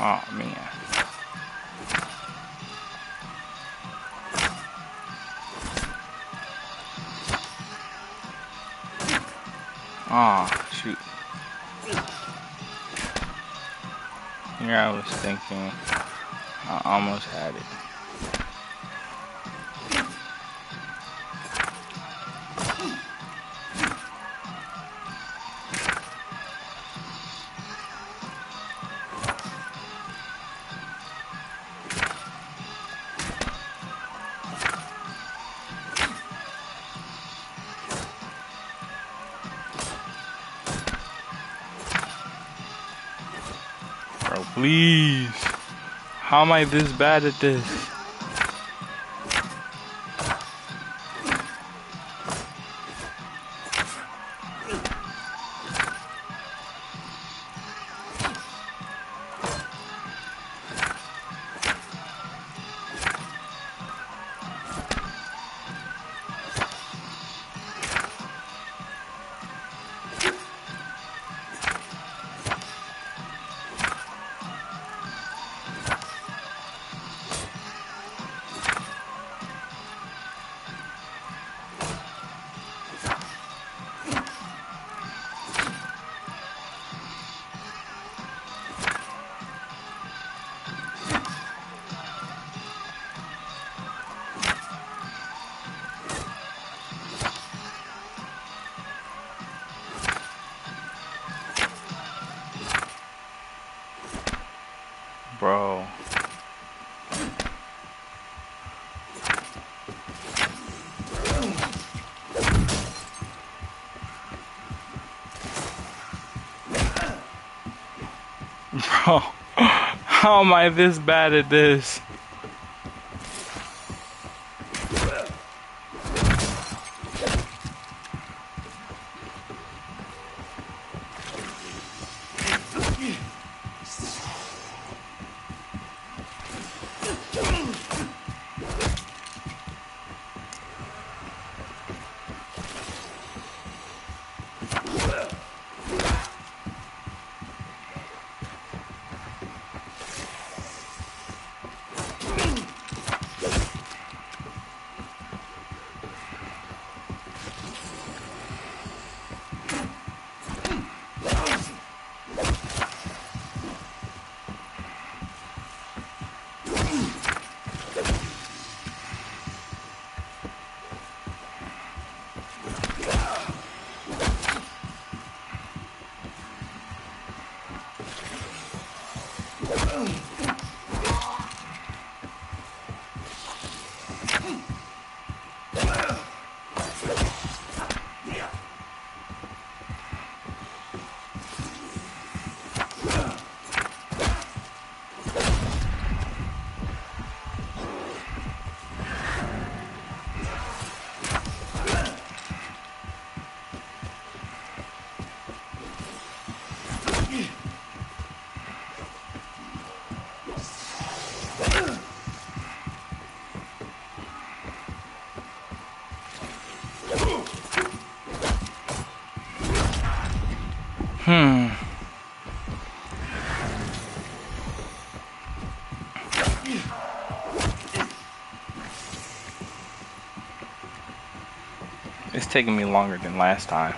Oh man. Oh shoot. Here I was thinking I almost had it. Bro, please. How am I this bad at this? Bro. Bro, how am I this bad at this? It's taking me longer than last time.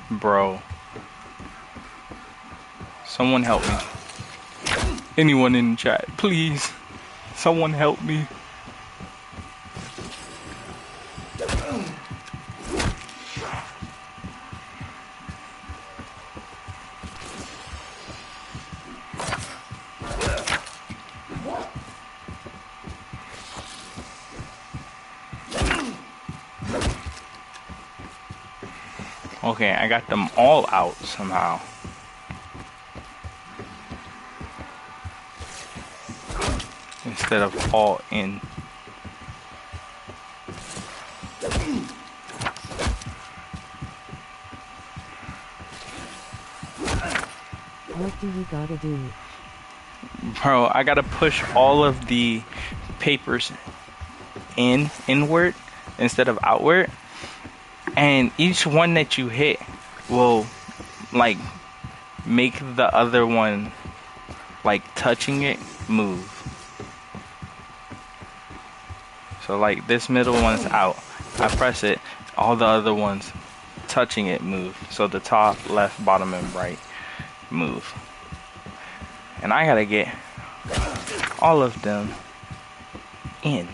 Bro. Someone help me. Anyone in the chat, please. Someone help me. Okay, I got them all out somehow. Instead of all in. What do you gotta do? Bro, I gotta push all of the papers inward instead of outward. And each one that you hit will like make the other one like touching it move. So like this middle one's out. I press it, all the other ones touching it move. So the top, left, bottom, and right move. And I gotta get all of them in.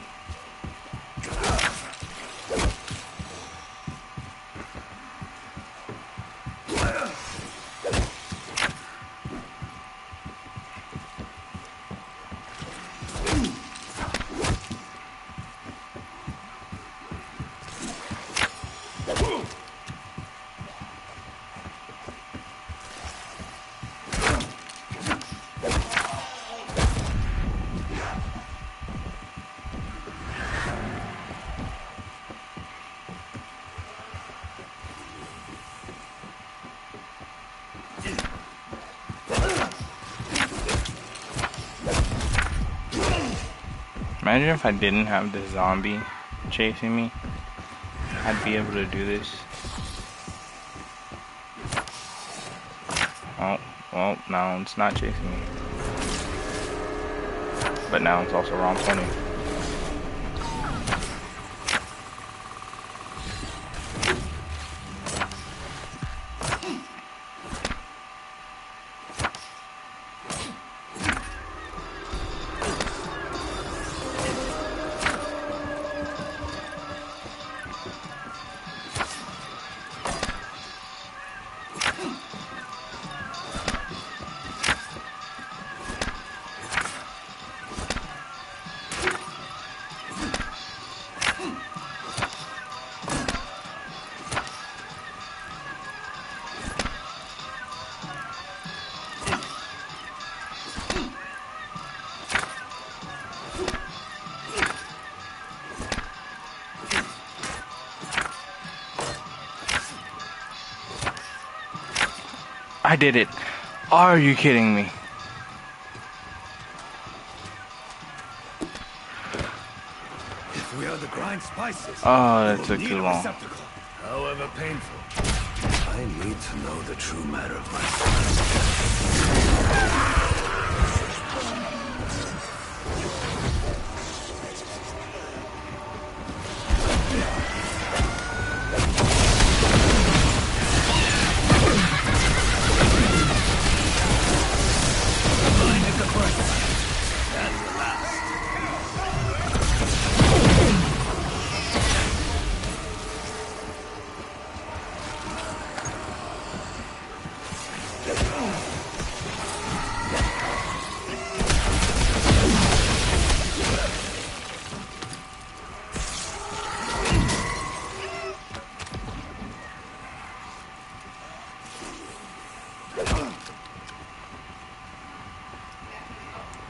Imagine if I didn't have the zombie chasing me, I'd be able to do this. Oh, well, now it's not chasing me. But now it's also round 20. I did it. Are you kidding me? If we are the grind spices, Oh, that took too long. However painful. I need to know the true matter of my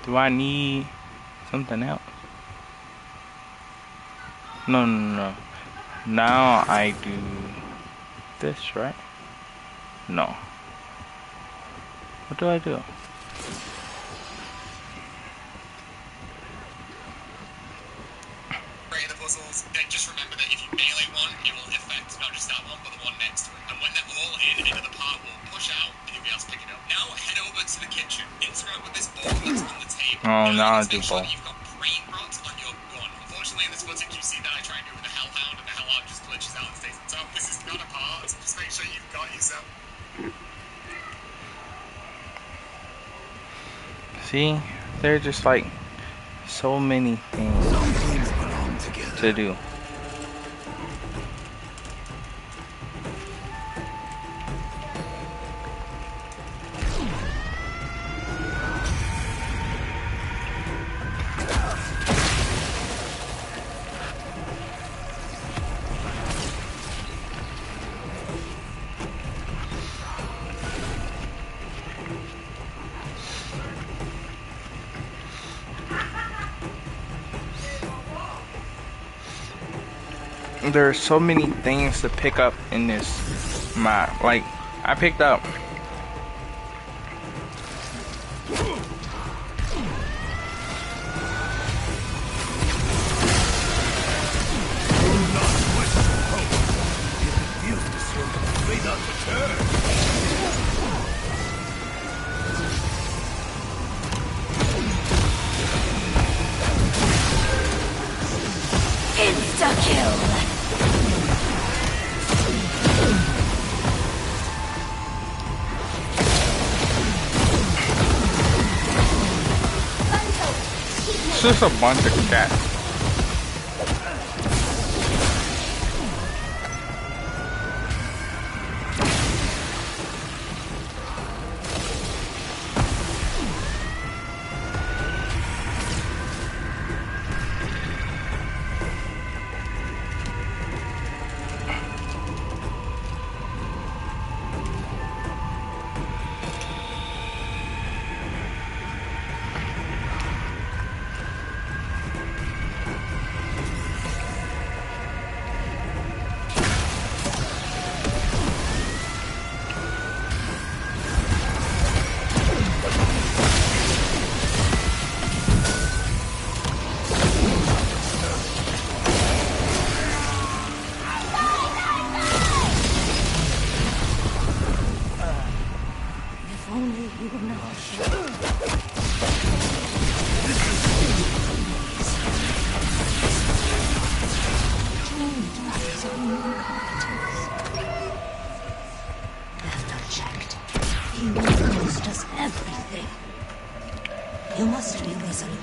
Do I need something else? No, no, no. Now I do this, right? No. What do I do? Break the puzzles. Then just remember that if you melee one, it will affect not just that one, but the one next to it. And when they're all in, another part will push out, and you'll be able to pick it up. Now head over to the kitchen. Interact with this ball that's on the table. Oh, now I you do need to make sure both. that you've got brain rot on your gun. Unfortunately, in this footage, you see that I try and do it with the Hellhound, and the Hellhound just glitches out and stays on top. This is not a part. Just make sure you've got yourself. See? They're just like so many things to do. There are so many things to pick up in this map. Like, I picked up Insta-kill! it's just a bunch of cats. You must be resolute.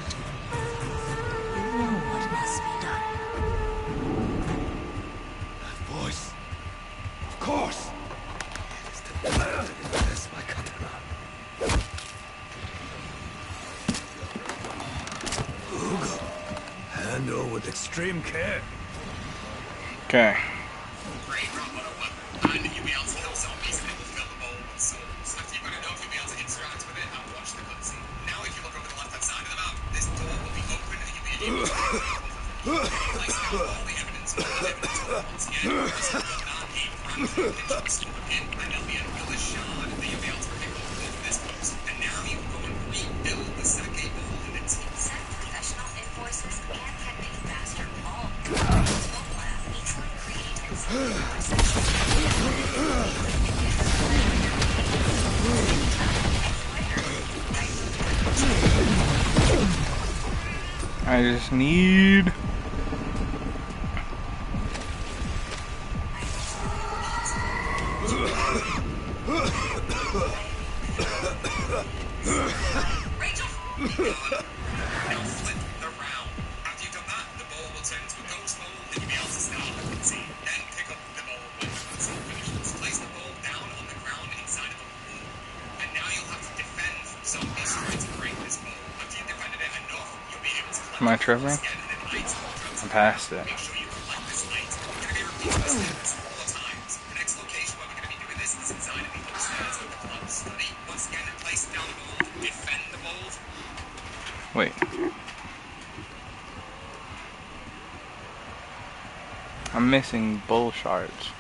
You know what must be done. That voice. Of course. It is the blood that infests my katana. Ugo. Handle with extreme care. Okay. Great, drop on a weapon. And you'll be able to kill zombies and it will fill the bowl with souls. After you've got enough, you'll be able to interact with it and watch the cutscene. Now, if you look over the left-hand side of the map, this door will be open and you'll be able to place down all the evidence once again. Once you've got that, a brand new picture stored in, and there'll be another shard that you'll be able to pick up off this post. And now you go and rebuild the sake bowl in the team. Send professional invoices and technique master all. Lab, easily create and send I just need Now flip the round. After you've done that, the ball will turn into a ghost ball and you'll be able to start the cutscene. Then pick up the ball when the cutscene finishes. Place the ball down on the ground inside of a wall. And now you'll have to defend from zombies trying to break this ball. After you've defended it enough, you'll be able to collect my the tripping. balls again and an item will drop I to passed the it. ground. Make sure you collect this item. We're going to be repeating this steps 4 times. The next location where we're going to be doing this is inside of the upstairs of the club study. Once again, place down the ball, defend the ball. Wait. I'm missing bull shards.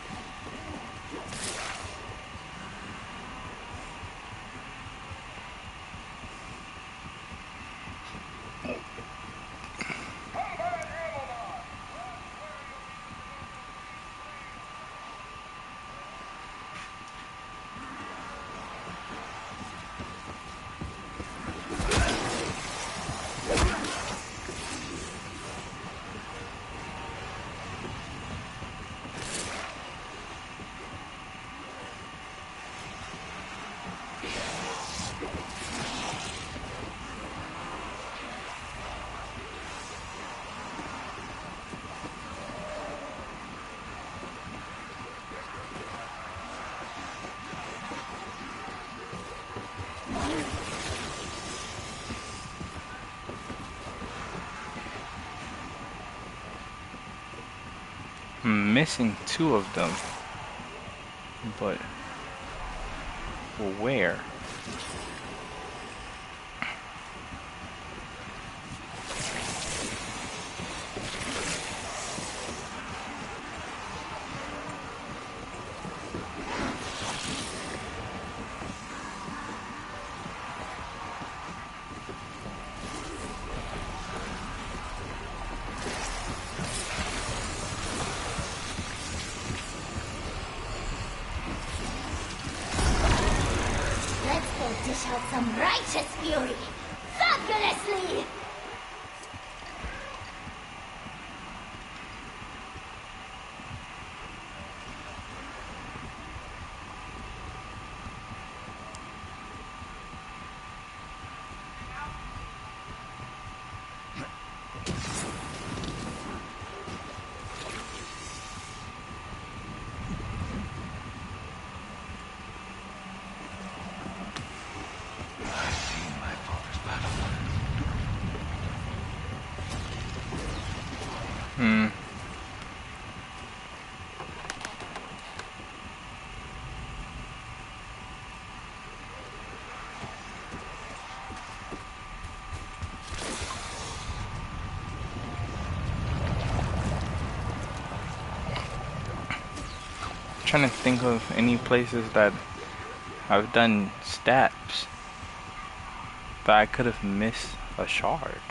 I'm missing 2 of them. But where? Let's go dish out some righteous fury! Fabulously! I've seen my father's battlefield. Trying to think of any places that I've done stabs that I could have missed a shard.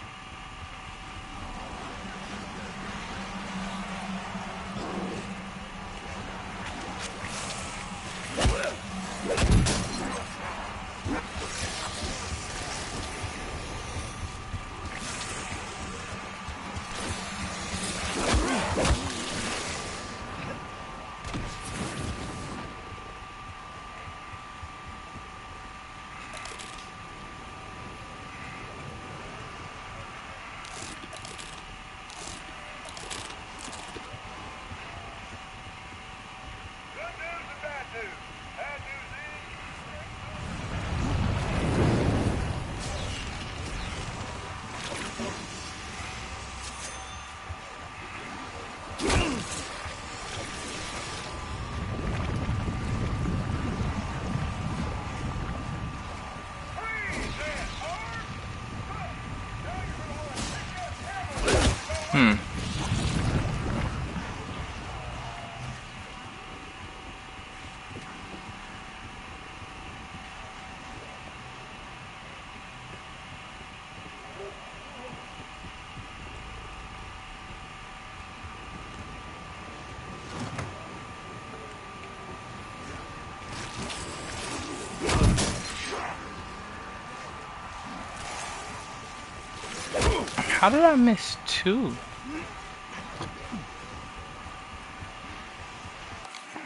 How did I miss 2?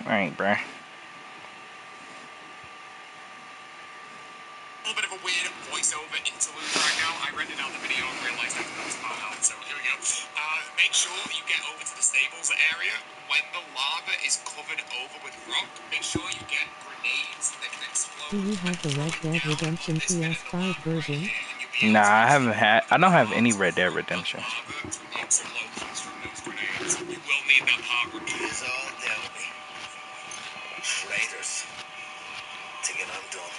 Alright, bruh. A little bit of a weird voiceover interlude right now. I rented out the video and realized I forgot to part out, so here we go. Make sure you get over to the stables area. When the lava is covered over with rock, make sure you get grenades that can explode. Do you have the Red Dead Redemption PS5 version? Nah, I don't have any Red Dead Redemption. Explosions from those grenades. You will need that part. It is all they'll be. Traitors. Thinking I'm done.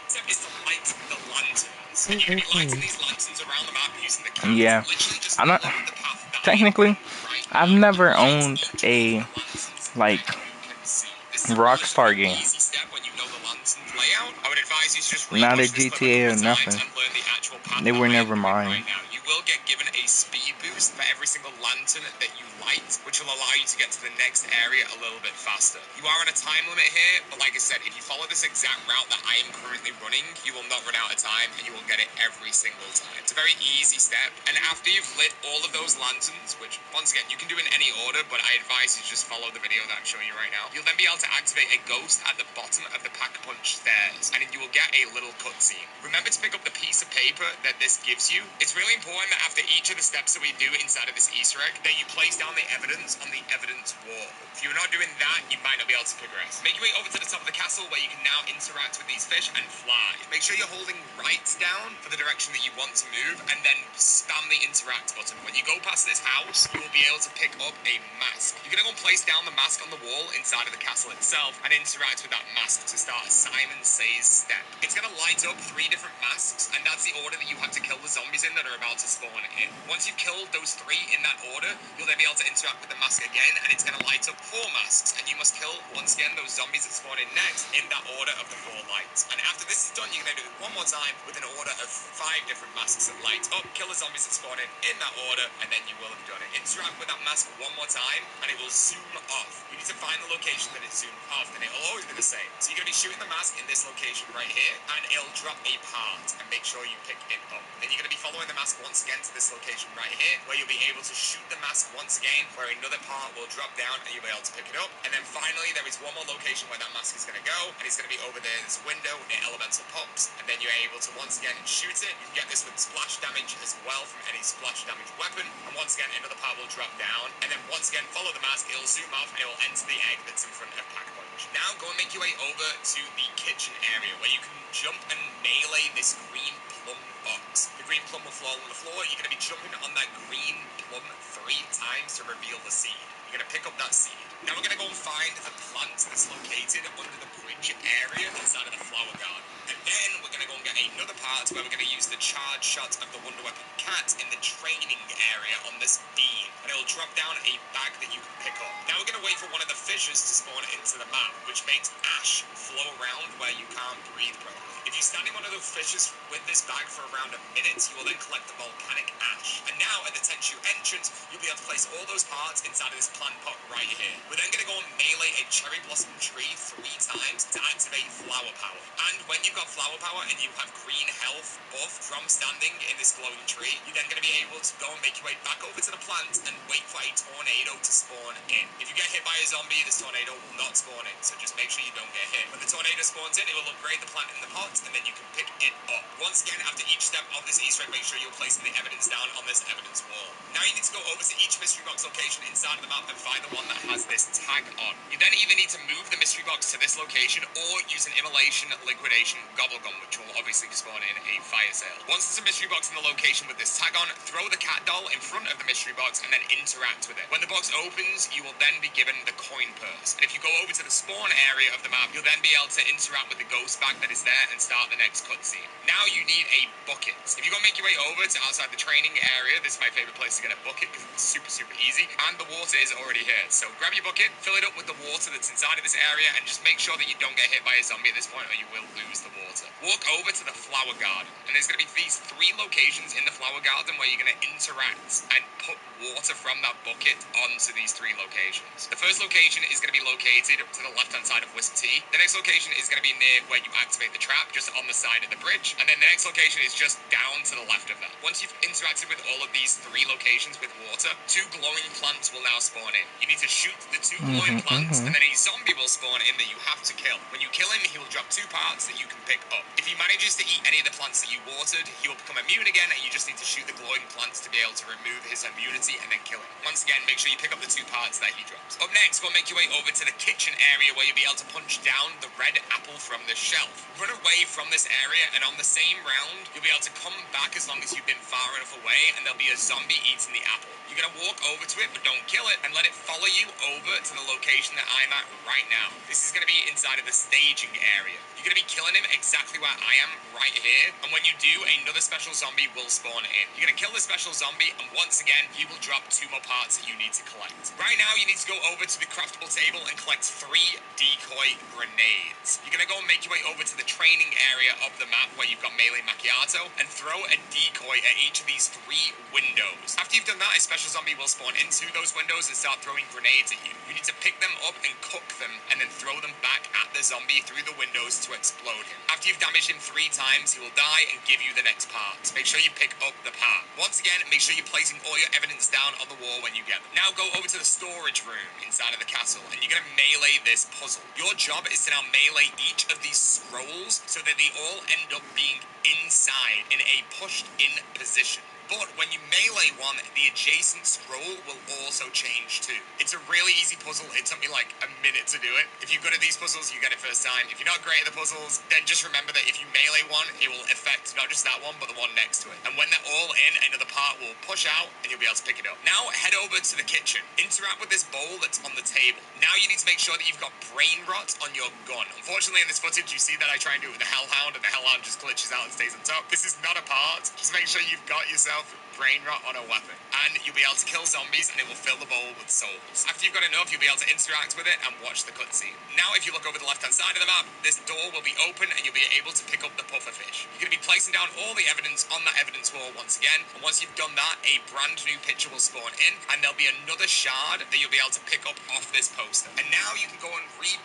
step is to light the lanterns. And you're going to be lighting these lanterns around the map using the cat. Yeah. Literally just I'm not. along the path that Technically, right I've now. never Light owned each a one of the lanterns like that you can see. This is a Rockstar relatively game. easy step when you know the lantern layout. I would advise you to just Not a rewatch this clip a GTA or couple of times nothing. and learn the actual path They that were I am never doing mine. right now. You will get given a speed boost for every single lantern that you light, which will allow you to get to the next area a little bit faster. You are on a time limit here, but like I said, if you follow this exact route that I am currently running, you will not run out of time and you will get it every single time. It's a very easy step, and after you've lit all of those lanterns, which once again you can do in any order, but I advise you to just follow the video that I'm showing you right now, you'll then be able to activate a ghost at the bottom of the Pack-a-Punch stairs, and you will get a little cutscene. Remember to pick up the piece of paper that this gives you. It's really important that after each of the steps that we do inside of this Easter egg, that you place down the evidence on the evidence wall. If you're not doing that, you might not be able to progress. Make your way over to the top of the castle where you can now interact with these fish and fly. Make sure you're holding right down for the direction that you want to move, and then spam the interact button. When you go past this house, you will be able to pick up a mask. You're going to go and place down the mask on the wall inside of the castle itself and interact with that mask to start Simon Says step. It's going to light up 3 different masks, and that's the order that you have to kill the zombies in that are about to spawn in. Once you've killed those 3 in that order, you'll then be able to interact with the mask again, and it's going to light up 4 masks, and you must kill, once again, those zombies that spawn in next in that order of the 4 lights. And after this is done, you're going to do it one more time with an order of 5 different masks that light up, kill the zombies that spawn in that order, and then you will have done it. Interact with that mask one more time, and it will zoom off. You need to find the location that it's zoomed off, and it will always be the same. So you're going to be shooting the mask in this location right here, and it'll drop a part, and make sure you pick it up. Then you're going to be following the mask once again to this location right here, where you'll be able to shoot the mask once again, where another part will drop down, and you'll be able to pick it up. And then finally, there is one more location where that mask is going to go, and it's going to be over there in this window near elemental pops, and then you're able to once again shoot it. You can get this with splash damage as well from any splash damage weapon, and once again another part will drop down, and then once again follow the mask, it'll zoom off, and it will enter the egg that's in front of Pack-a-Punch. Now go and make your way over to the kitchen area where you can jump and melee this green plum box. The green plum will fall on the floor. You're going to be jumping on that green plum 3 times to reveal the seed. You're going to pick up that seed. Now we're going to go and find the plant that's located under the bridge area inside of the flower garden. And then we're going to go and get another part where we're going to use the charge shot of the Wonder Weapon cat in the training area on this beam. And it'll drop down a bag that you can pick up. Now we're going to wait for one of the fishes to spawn into the map, which makes ash flow around where you can't breathe properly. If you stand in one of those fishes with this bag for around a minute, you will then collect the volcanic ash. And now at the Tenchu entrance, you'll be able to place all those parts inside of this plant pot right here. We're then going to go and melee a cherry blossom tree 3 times to activate flower power. And when you've got flower power and you have green health buff from standing in this glowing tree, you're then going to be able to go and make your way back over to the plant and wait for a tornado to spawn in. If you get hit by a zombie, this tornado will not spawn in, so just make sure you don't get hit. When the tornado spawns in, it will upgrade the plant in the pot, and then you can pick it up. Once again, after each step of this Easter egg, make sure you're placing the evidence down on this evidence wall. Now you need to go over to each mystery box location inside of the map and find the one that has this tag on. You then either need to move the mystery box to this location or use an immolation, liquidation, gobble gum, which will obviously spawn in a fire sale. Once there's a mystery box in the location with this tag on, throw the cat doll in front of the mystery box and then interact with it. When the box opens, you will then be given the coin purse. And if you go over to the spawn area of the map, you'll then be able to interact with the ghost bag that is there and start the next cutscene. Now you need a bucket. If you go make your way over to outside the training area, this is my favorite place to get a bucket because it's super easy, and the water is already here. So grab your bucket, fill it up with the water that's inside of this area, and just make sure that you don't get hit by a zombie at this point or you will lose the water. Walk over to the flower garden, and there's going to be these 3 locations in the flower garden where you're going to interact and put water from that bucket onto these 3 locations. The first location is going to be located to the left-hand side of Wisp Tea. The next location is going to be near where you activate the trap, just on the side of the bridge. And then the next location is just down to the left of that. Once you've interacted with all of these 3 locations with water, 2 glowing plants will now spawn in. You need to shoot the 2 glowing plants, and then a zombie will spawn in that you have to kill. When you kill him, he will drop 2 parts that you can pick up. If he manages to eat any of the plants that you watered, he will become immune again, and you just need to shoot the glowing plants to be able to remove his immunity and then kill him. Once again, make sure you pick up the 2 parts that he drops. Up next, go and make your way over to the kitchen area where you'll be able to punch down the red apple from the shelf. Run away from this area, and on the same round, you'll be able to come back as long as you've been far enough away, and there'll be a zombie eating the apple. You're going to walk over to it, but don't kill it, and let it follow you over to the location that I'm at right now. This is going to be inside of the staging area. You're going to be killing him exactly where I am right here. And when you do, another special zombie will spawn in. You're going to kill the special zombie, and once again, he will drop 2 more parts that you need to collect. Right now, you need to go over to the craftable table and collect 3 decoy grenades. You're going to go and make your way over to the training area of the map where you've got melee macchiato and throw a decoy at each of these 3 windows. After you've done that, a special zombie will spawn into those windows and start throwing grenades at you. You need to pick them up and cook them and then throw them back at the zombie through the windows to explode him. After you've damaged him 3 times, he will die and give you the next part. Make sure you pick up the part. Once again, make sure you're placing all your evidence down on the wall when you get them. Now go over to the storage room inside of the castle and you're going to melee this puzzle. Your job is to now melee each of these scrolls so that they all end up being inside in a pushed in position. But when you melee one, the adjacent scroll will also change too. It's a really easy puzzle. It took me like a minute to do it. If you're good at these puzzles, you get it first time. If you're not great at the puzzles, then just remember that if you melee one, it will affect not just that one, but the one next to it. And when they're all in, another part will push out and you'll be able to pick it up. Now head over to the kitchen. Interact with this bowl that's on the table. Now you need to make sure that you've got brain rot on your gun. Unfortunately, in this footage, you see that I try and do it with the Hellhound, and the Hellhound just glitches out and stays on top. This is not a part. Just make sure you've got yourself brain rot on a weapon, and you'll be able to kill zombies and it will fill the bowl with souls. After you've got enough, you'll be able to interact with it and watch the cutscene. Now if you look over the left hand side of the map, this door will be open and you'll be able to pick up the puffer fish. You're going to be placing down all the evidence on that evidence wall once again, and once you've done that, a brand new picture will spawn in and there'll be another shard that you'll be able to pick up off this poster. And now you can go and read.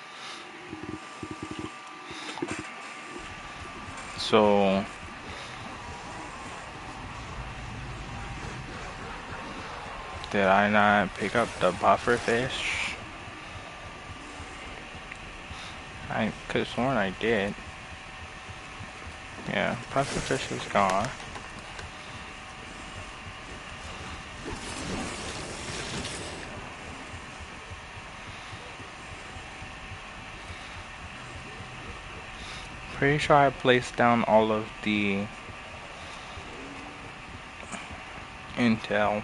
So did I not pick up the buffer fish? I could have sworn I did. Yeah, buffer fish is gone. Pretty sure I placed down all of the intel.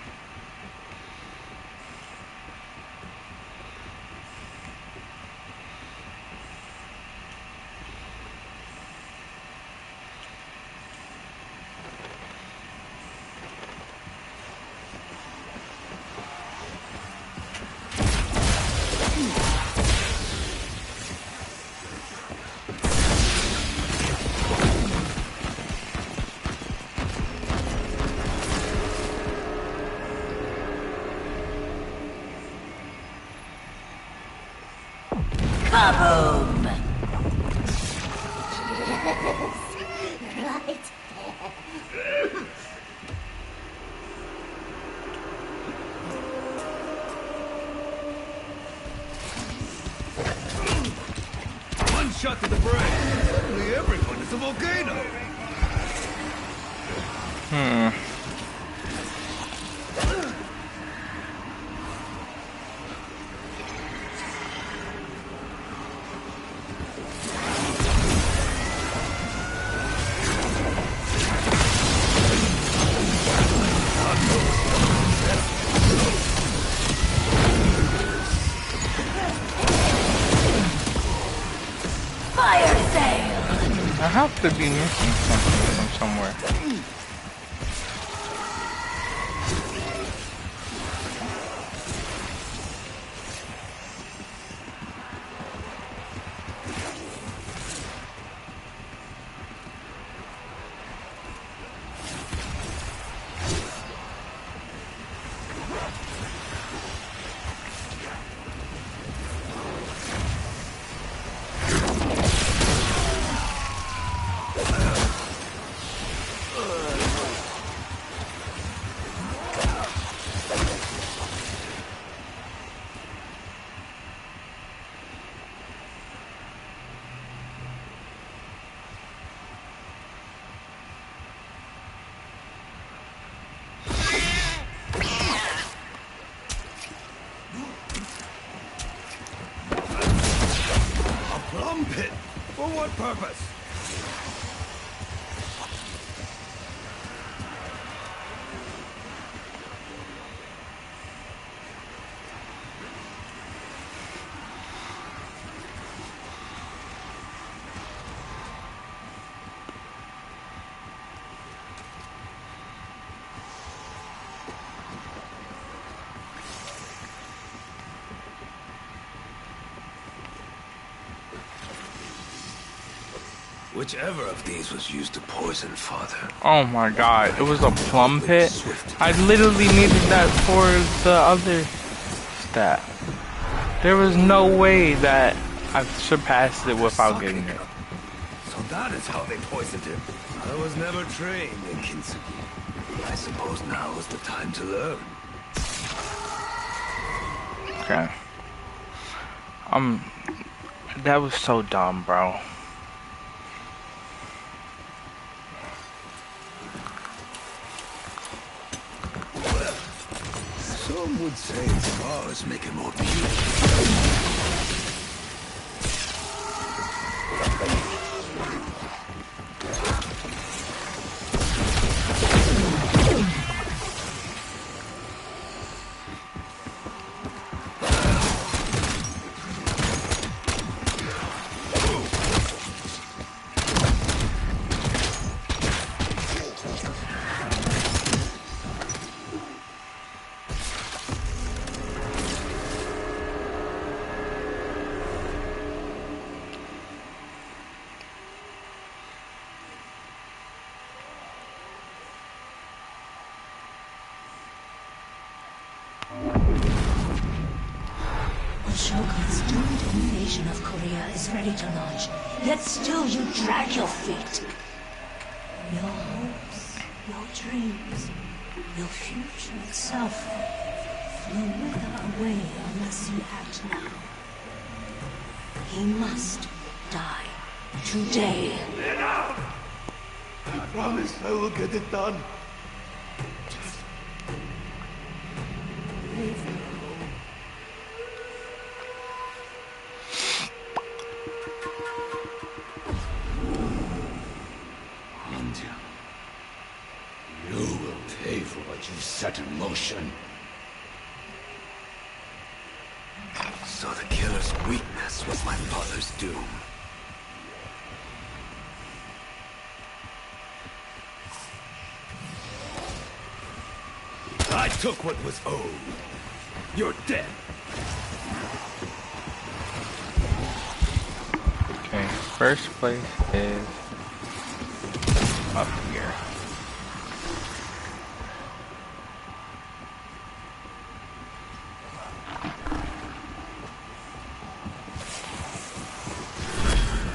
Kaboom! Right there. One shot to the brain. Suddenly everyone is a volcano. Fire sale! I have to be missing something from somewhere. Plum pit? For what purpose? Whichever of these was used to poison Father. Oh my god, it was a plum pit? I literally needed that for the other stat. There was no way that I surpassed it without getting it. So that is how they poisoned him. I was never trained in kintsugi. I suppose now is the time to learn. Okay. That was so dumb, bro. Some would say scars make it more beautiful. Shogun's doomed invasion of Korea is ready to launch, yet still you drag your feet. Your hopes, your dreams, your future itself will wither away unless you act now. He must die today. I promise I will get it done. Leave me. You will pay for what you set in motion. So the killer's weakness was my father's doom. I took what was owed. You're dead. Okay, first place is up here.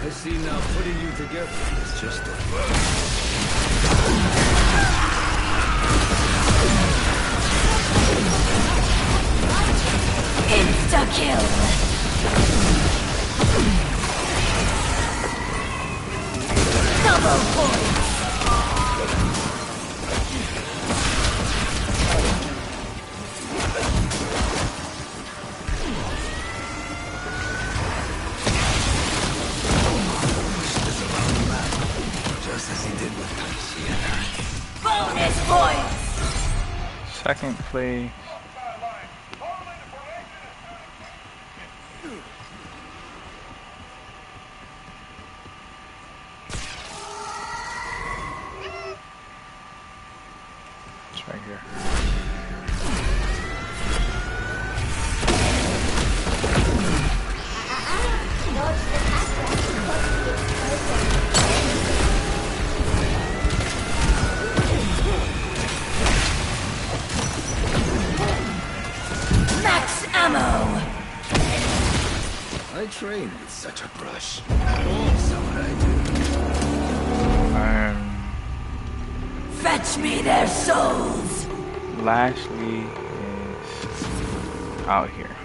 I see now putting you together is just a Insta-kill! Double point! just as he did with Garcia. Bonus points! Second place. It's right here. Max ammo! I trained with such a brush. All samurai do. Fetch me their souls! Lashley is out here.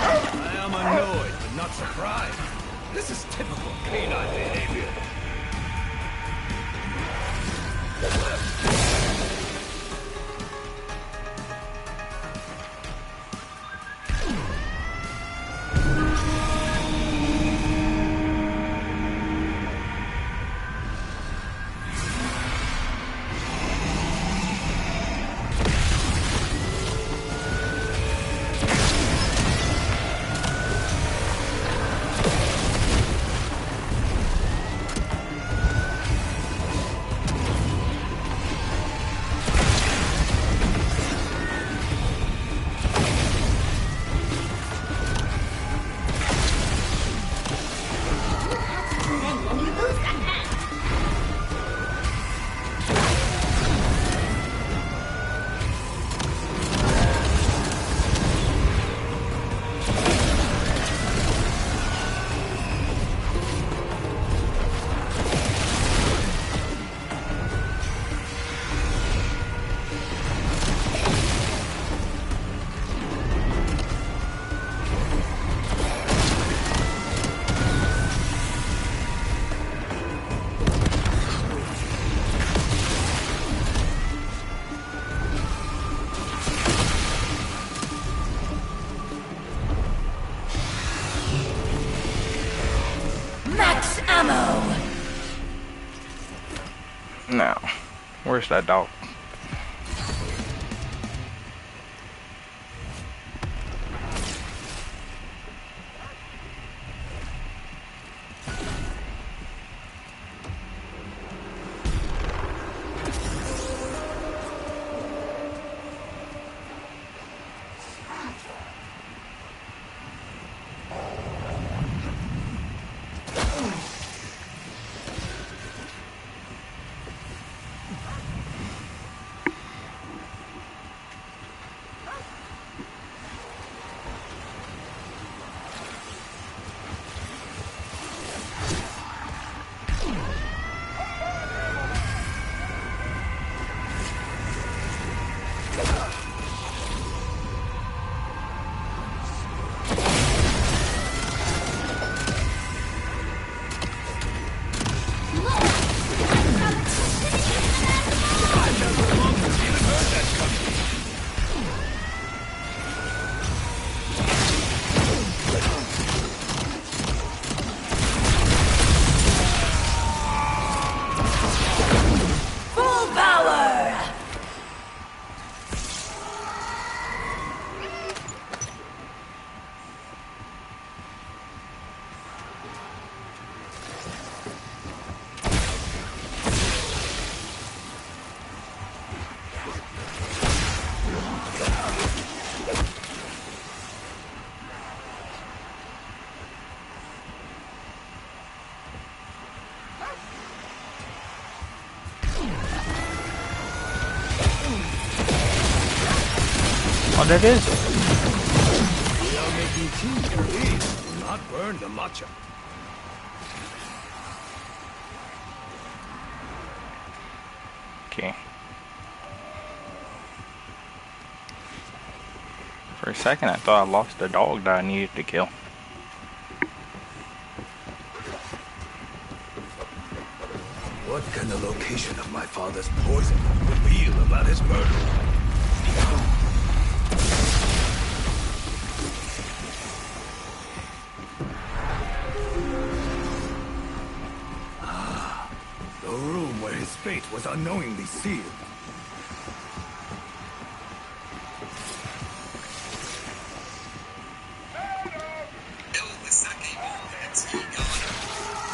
I am annoyed, but not surprised. This is typical canine behavior. Now, where's that dog? Oh, that is it. We are making tea, please. Do not burn the matcha. Okay. For a second, I thought I lost the dog that I needed to kill. What can the location of my father's poison reveal about his murder? The room where his fate was unknowingly sealed. Fill the sake bowl in the tea garden.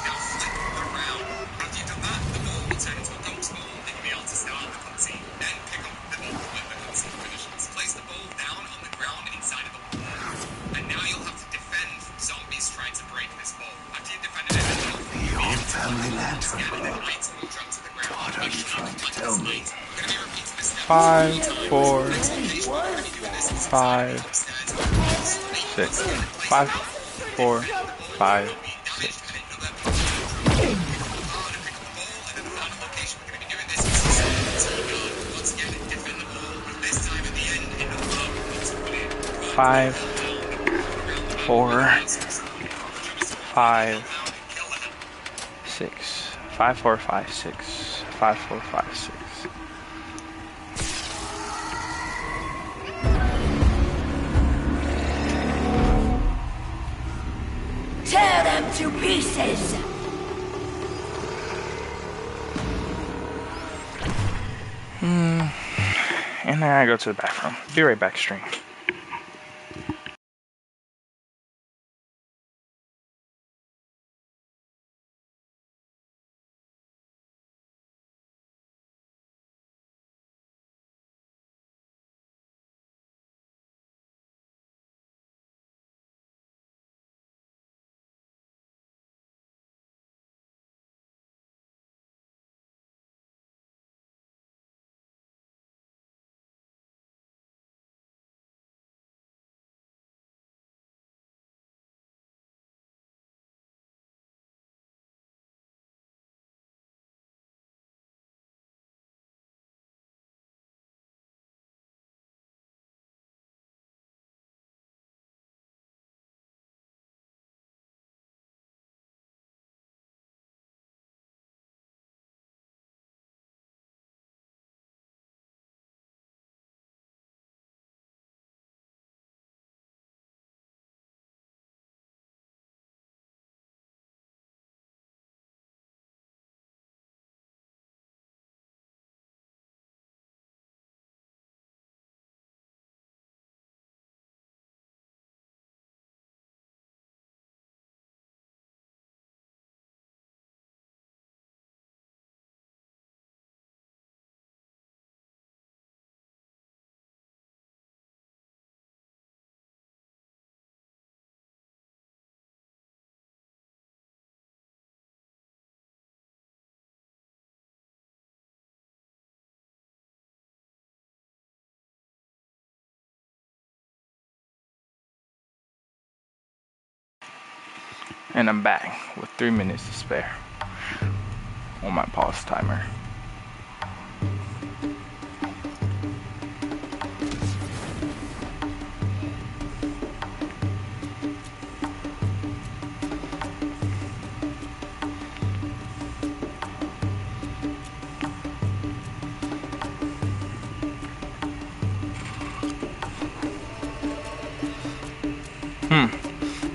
Now flip around. After you've done that, the bowl will turn into a ghost bowl and you'll be able to start the cutscene. Then pick up the bowl when the cutscene finishes. Place the bowl down on the ground inside of the wall. And now you'll have to defend from zombies trying to break this bowl. After you've defended it enough, The old family lantern and an glow. item will drop to the ground. What are you trying to tell me? We're going to be repeating this step 5, 4, Next location, we're going to be doing this inside 5, upstairs. 6. 5, 4, 5, 6. Five, 4, 5, 6. 5, 4, 5, 6. 5, 4, 5, 6. Tear them to pieces! And then I go to the bathroom. Be right back, stream. And I'm back with 3 minutes to spare on my pause timer.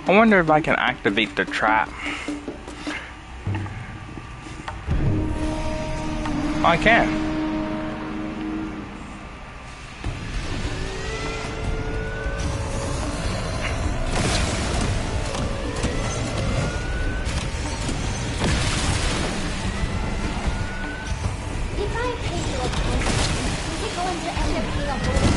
I wonder if I can activate the trap. I can. If I pay you a price, is it going to end up being a whole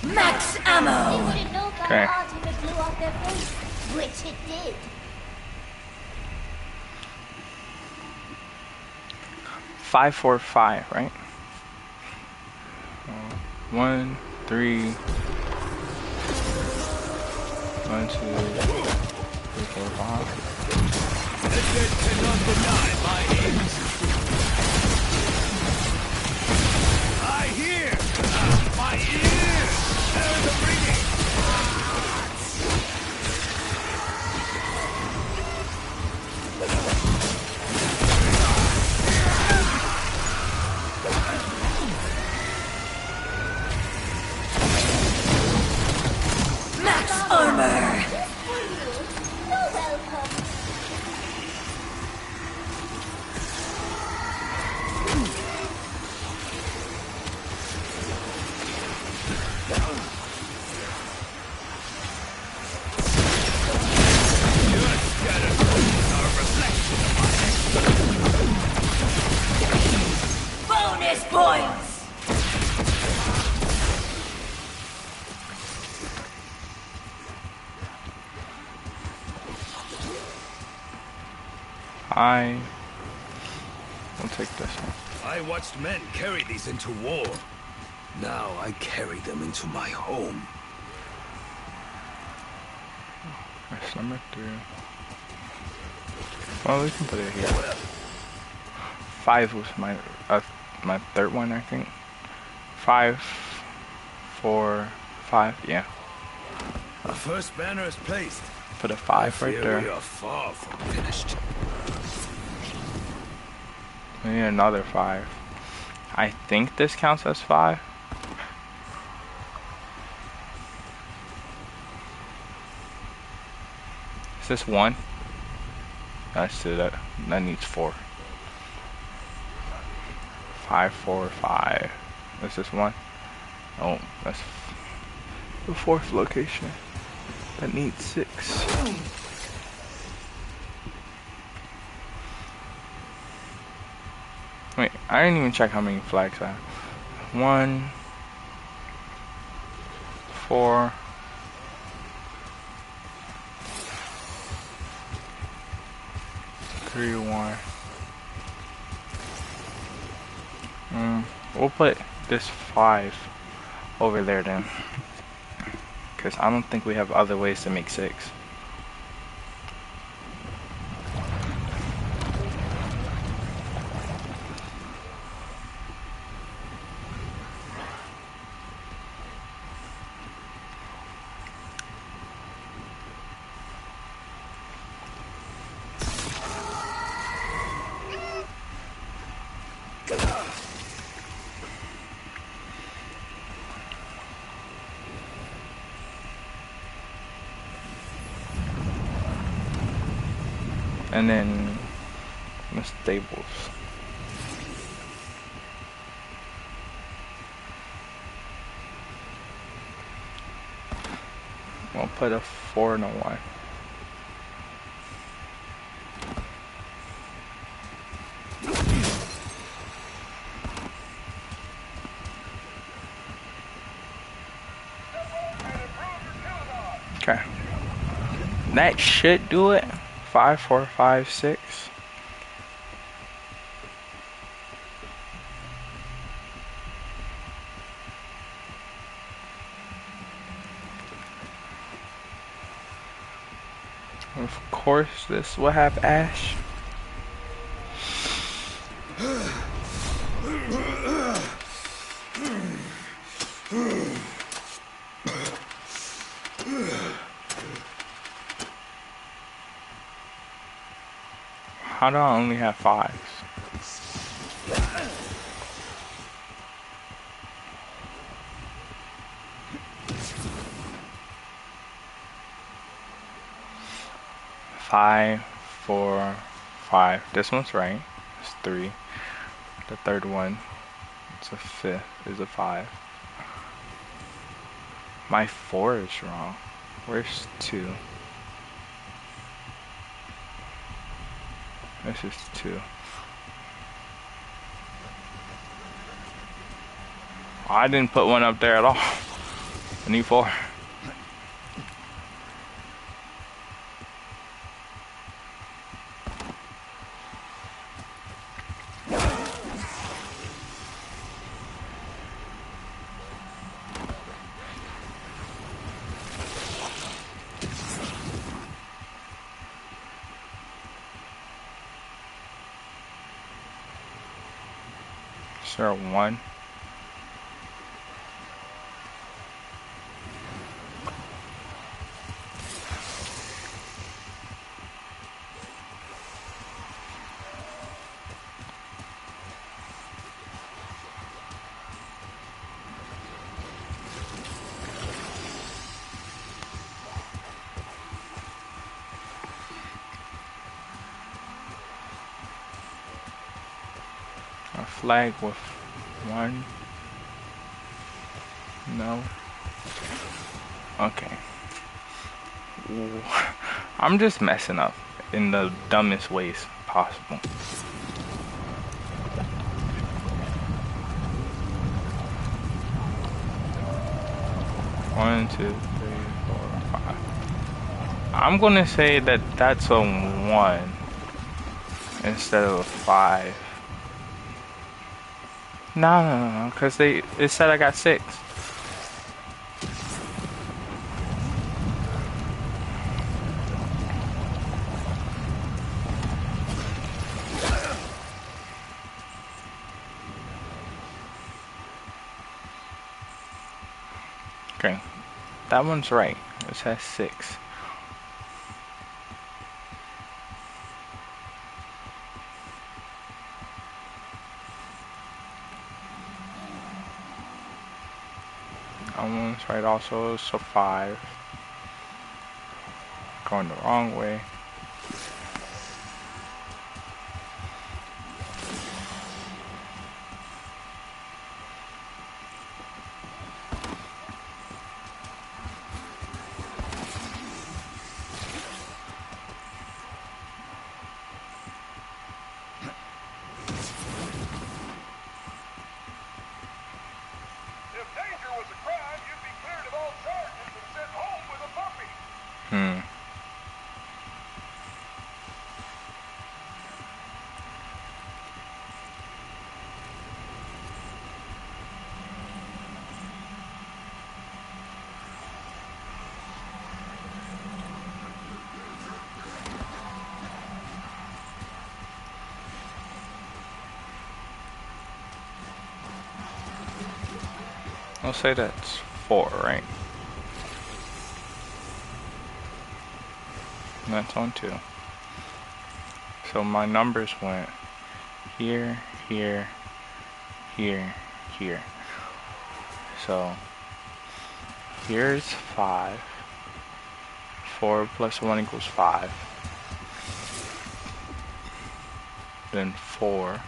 Max ammo! They wouldn't know about Okay. art if it blew off their face, which it did. 545, right? 1, 3, 1, 2, 3, 4, 5. The dead cannot deny my aims. I hear! My ears! There is a ringing! Max armor! Just for you. You're welcome. Your scattered bones are a reflection of my Bonus points! I will take this one. I watched men carry these into war. Now I carry them into my home. That's number 3. Well, we can put it here. 5 was my third one, I think. 5, 4, 5. Yeah, The first banner is placed. put a I 5 right fear there. we are far from finished. We need another 5. I think this counts as 5. Is this 1? That's it. That needs 4. 5, 4, 5. Is this 1? Oh, that's the 4th location. That needs 6. Wait, I didn't even check how many flags I have. 1, 4. 3, 1. We'll put this 5 over there then. Because I don't think we have other ways to make 6. And then the stables. We'll put a 4 and a 1. Okay. That should do it. 5, 4, 5, 6. Of course, this will have Ash. How do I only have 5s? Five, 4, 5. This one's right. It's 3. The third one, it's a 5th, is a 5. My 4 is wrong. Where's 2? This is 2. I didn't put one up there at all. I need 4. Is there a 1? A flag with 1? No. Okay. I'm just messing up in the dumbest ways possible. One, 2, 3, 4, 5. I'm gonna say that that's a 1 instead of a 5. No, because it said I got 6. Okay, that one's right. It says 6. That one's right also, so 5. Going the wrong way. I'll say that's 4, right? And that's on 2. So my numbers went here, here, here, here. So here's 5. 4 plus 1 equals 5. then 4.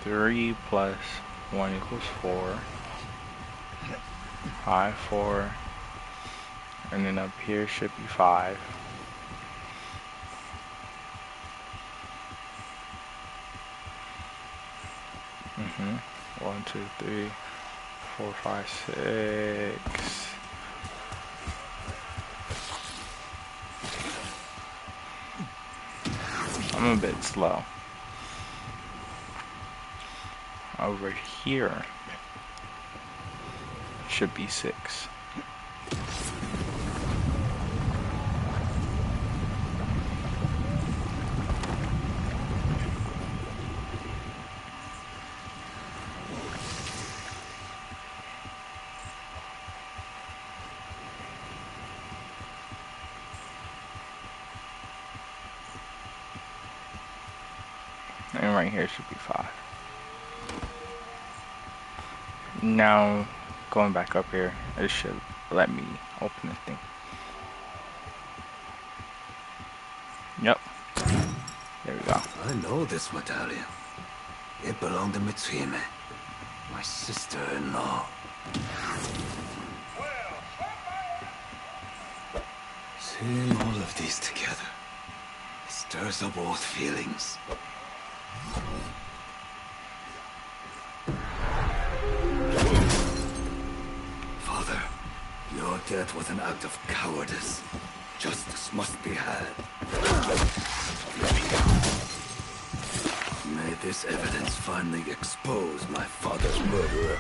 3 plus 1 equals 4. 5, 4. And then up here should be 5. Mm-hmm. 1, 2, 3, 4, 5, 6. I'm a bit slow. Over here should be 6. And right here should be 5. Now, going back up here, it should let me open the thing. Yep. There we go. I know this medallion. It belonged to Mitsuhime, my sister-in-law. Seeing all of these together stirs up old feelings. Father, your death was an act of cowardice. Justice must be had. May this evidence finally expose my father's murderer.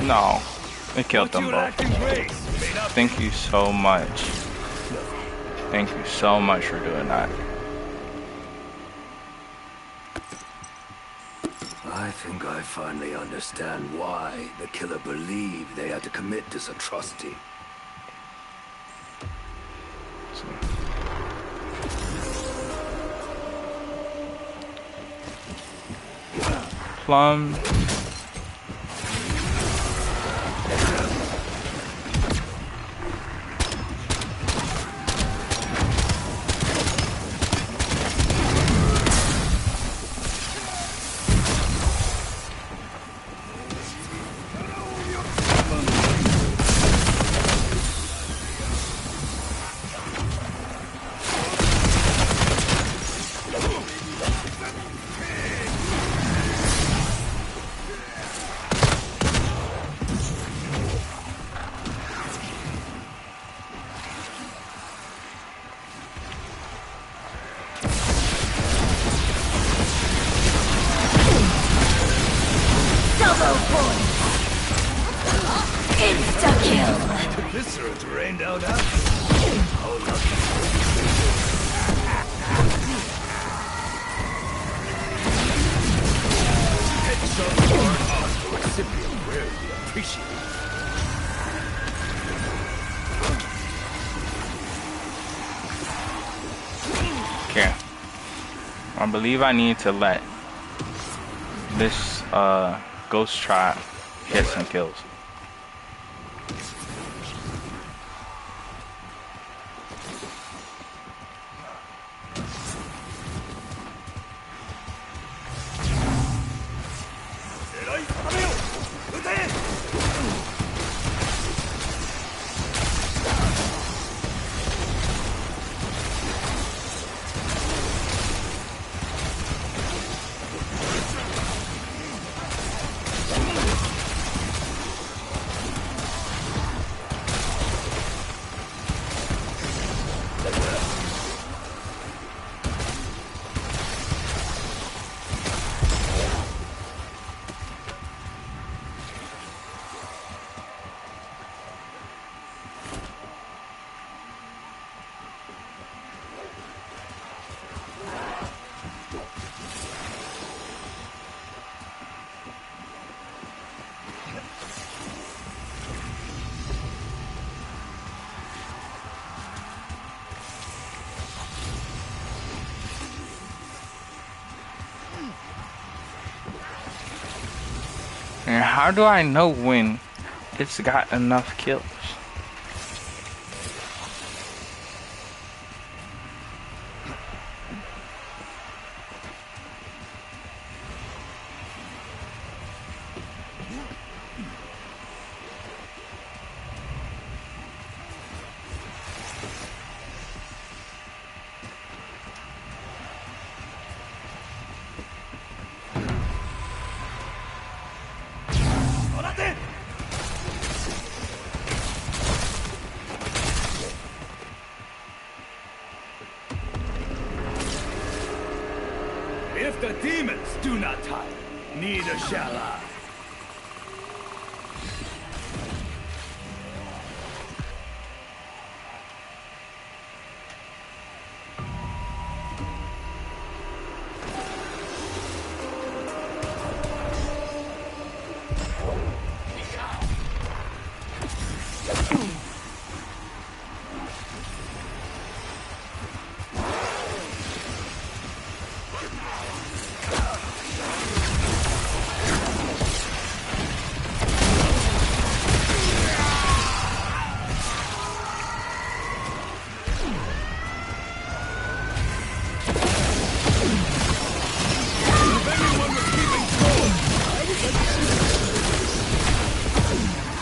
No, it killed them both. Thank you so much. Thank you so much for doing that. I think I finally understand why the killer believed they had to commit this atrocity. Plum. Okay. I believe I need to let this ghost trap get some kills. And how do I know when it's got enough kills? If the demons do not tire, neither shall I.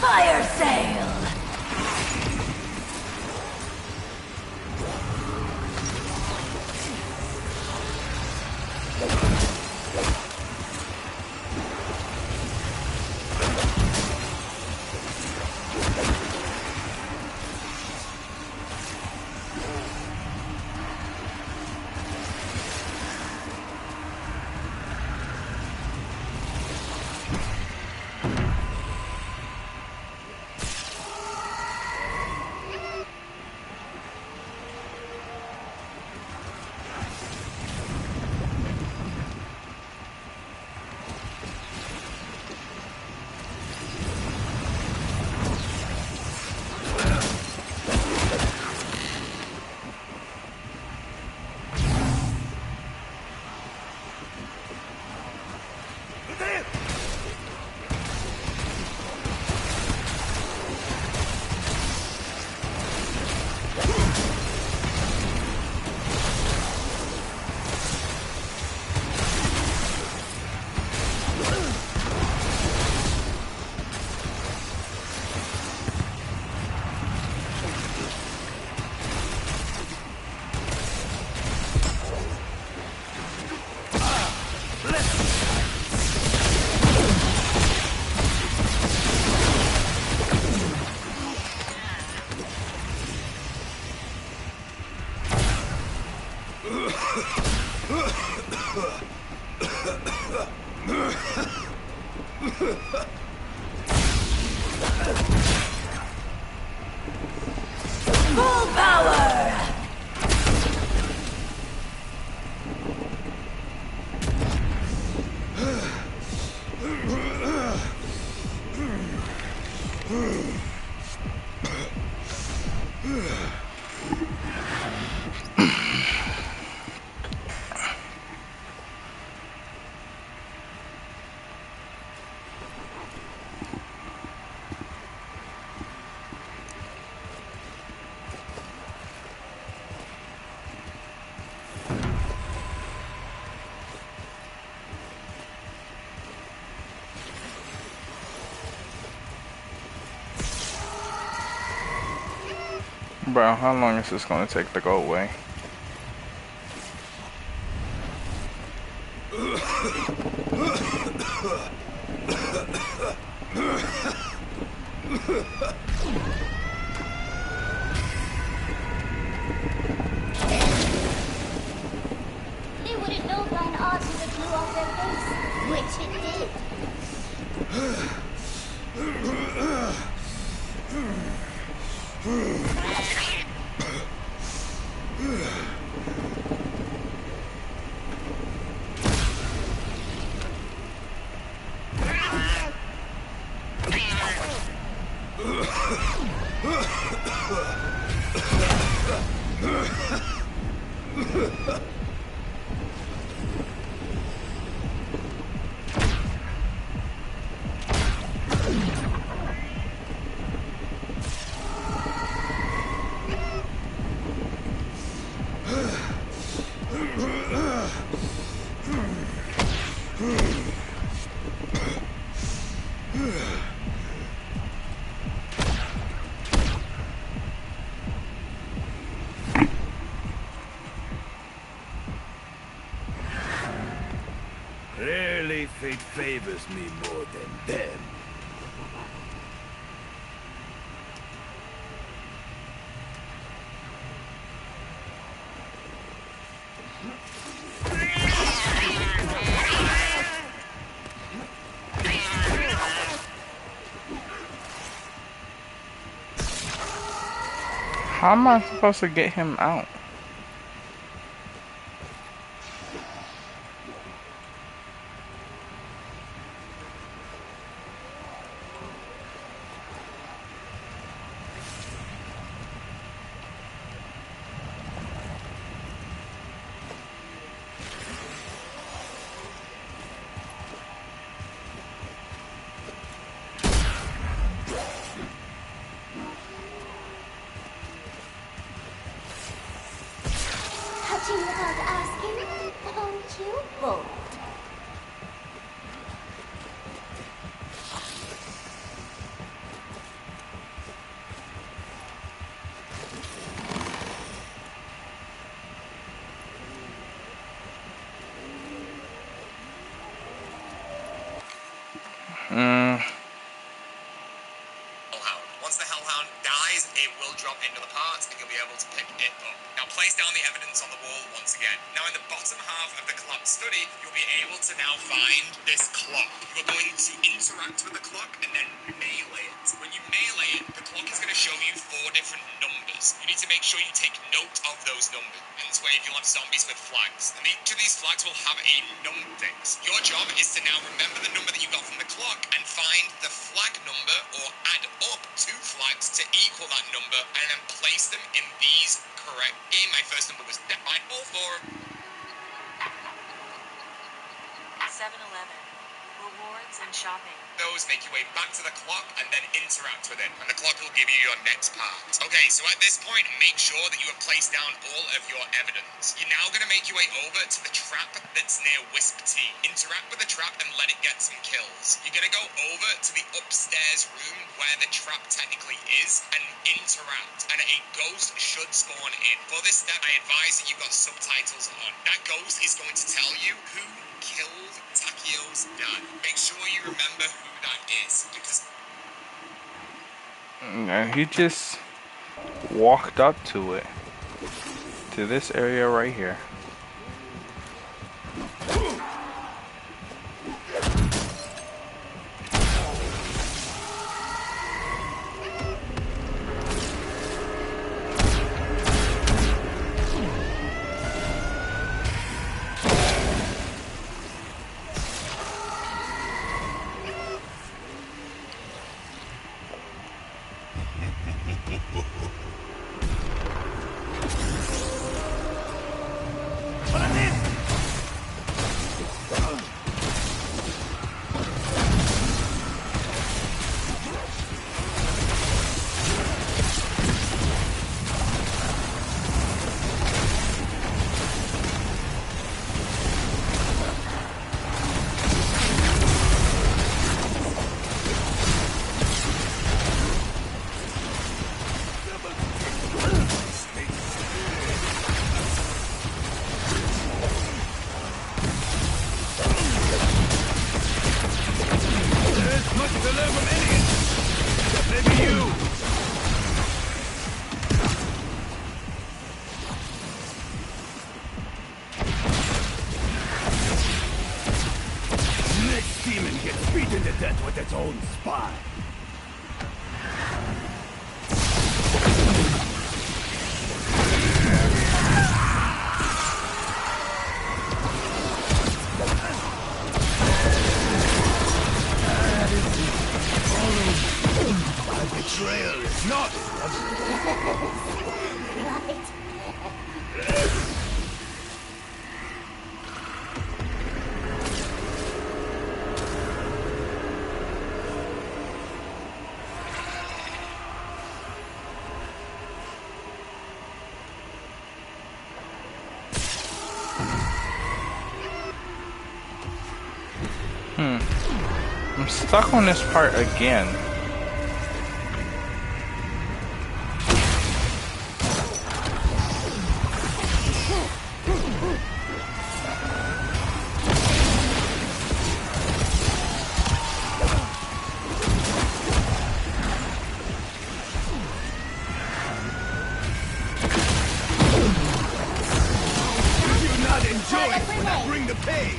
Fire sale! Full power! Bro, how long is this gonna take to go away? They wouldn't know by an odds if it blew off their face, which it did. Rarely fate favors me more than them. How am I supposed to get him out? Touching without asking, aren't you bold? Hellhound. Once the Hellhound dies, it will drop into the parts and you'll be able to pick it up. Now place down the evidence on the wall once again. Now in the bottom half of the clock study, you'll be able to now find this clock. You're going to interact with the clock and then melee it. When you melee it, the clock is going to show you 4 different numbers. You need to make sure you take note of those numbers. And this way you'll have zombies with flags. And each of these flags will have a number fix. Your job is to now remember the number that you got from the clock and find the flag number or add up 2 flags to equal that number and then place them in these correct game. My first number was fine. All 4. 7-Eleven. Rewards and shopping. Those make your way back to the clock and then interact with it, and the clock will give you your next part. Okay, so at this point, make sure that you have placed down all of your evidence. You're now going to make your way over to the trap that's near Wisp T. Interact with the trap and let it get some kills. You're going to go over to the upstairs room where the trap technically is and interact, and a ghost should spawn in. For this step, I advise that you've got subtitles on. That ghost is going to tell you who killed Takio's dad. Make sure you remember who that is, because And he just walked up to it. To this area right here. Demon gets beaten to death with its own spine. My betrayal is not I'm stuck on this part again. Bring the pain!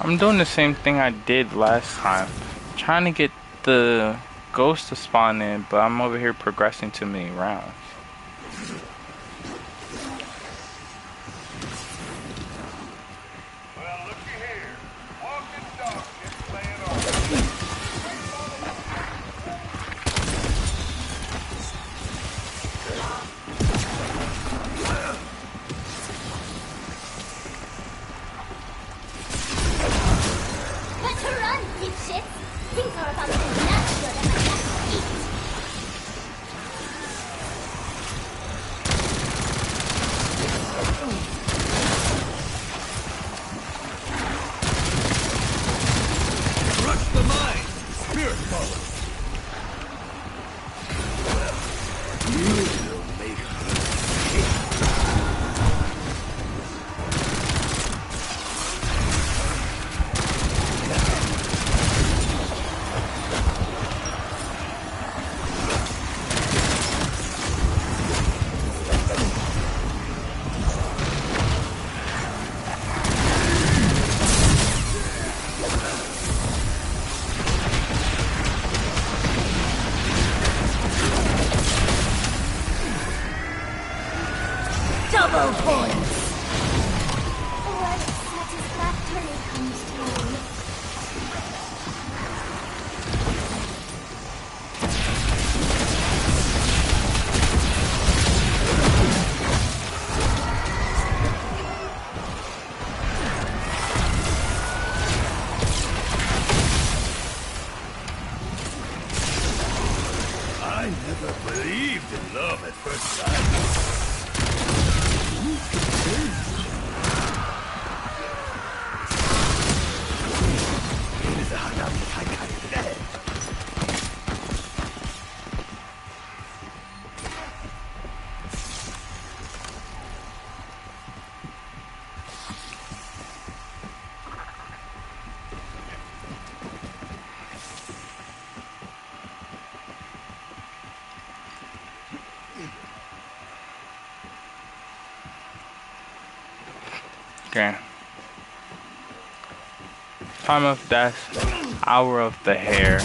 I'm doing the same thing I did last time. Trying to get the ghost to spawn in, but I'm over here progressing too many rounds. Well, looky here. Walking dog shit playing on. Let's run, dipshit! Things are about to be not good at my next feet. Crush the mind! Spirit follows! You will make her Double points! What satisfactory comes to me. I never believed in love at first sight. Okay. Time of death, hour of the hare.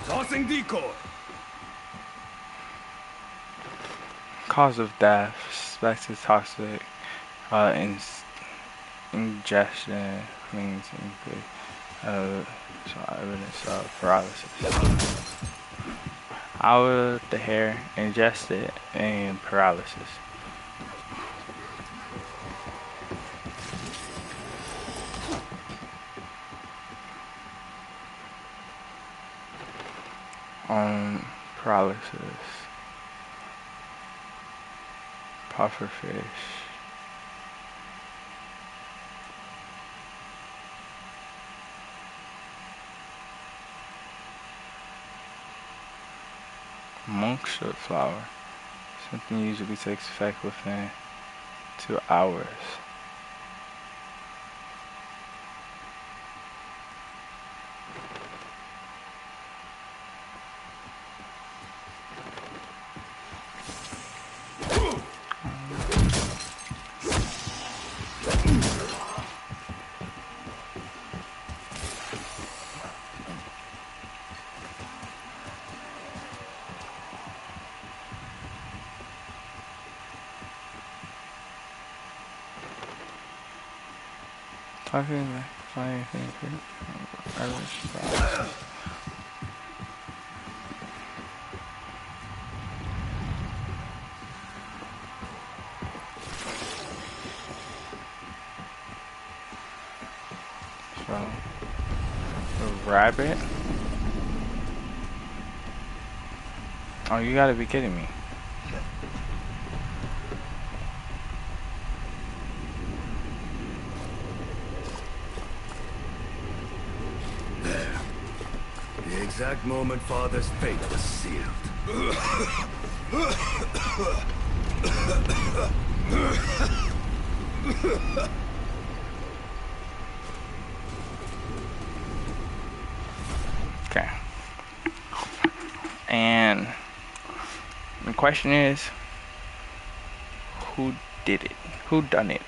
Tossing decoy. Cause of death, suspected toxic ingestion means so evidence of paralysis. Hour of the hare, ingested, and paralysis. Paralysis. Pufferfish. Monkshoot flower. Something usually takes effect within 2 hours. Talking about flying thing. So, a rabbit? Oh, you gotta be kidding me. There. The exact moment Father's fate was sealed. Okay. And the question is, who did it? Who done it?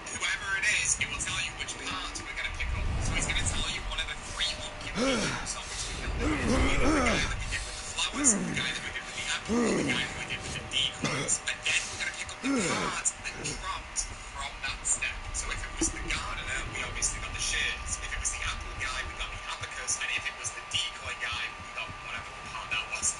Whoever it is, it will tell you which parts we're going to pick up. So he's going to tell you one of the 3 occupations of which we killed. Either the guy that we did with the flowers, the guy that we did with the apple, or the guy that we did with the decoys. And then we're going to pick up the parts that dropped from that step. So if it was the gardener, we obviously got the shears. If it was the apple guy, we got the abacus. And if it was the decoy guy, we got whatever part that was.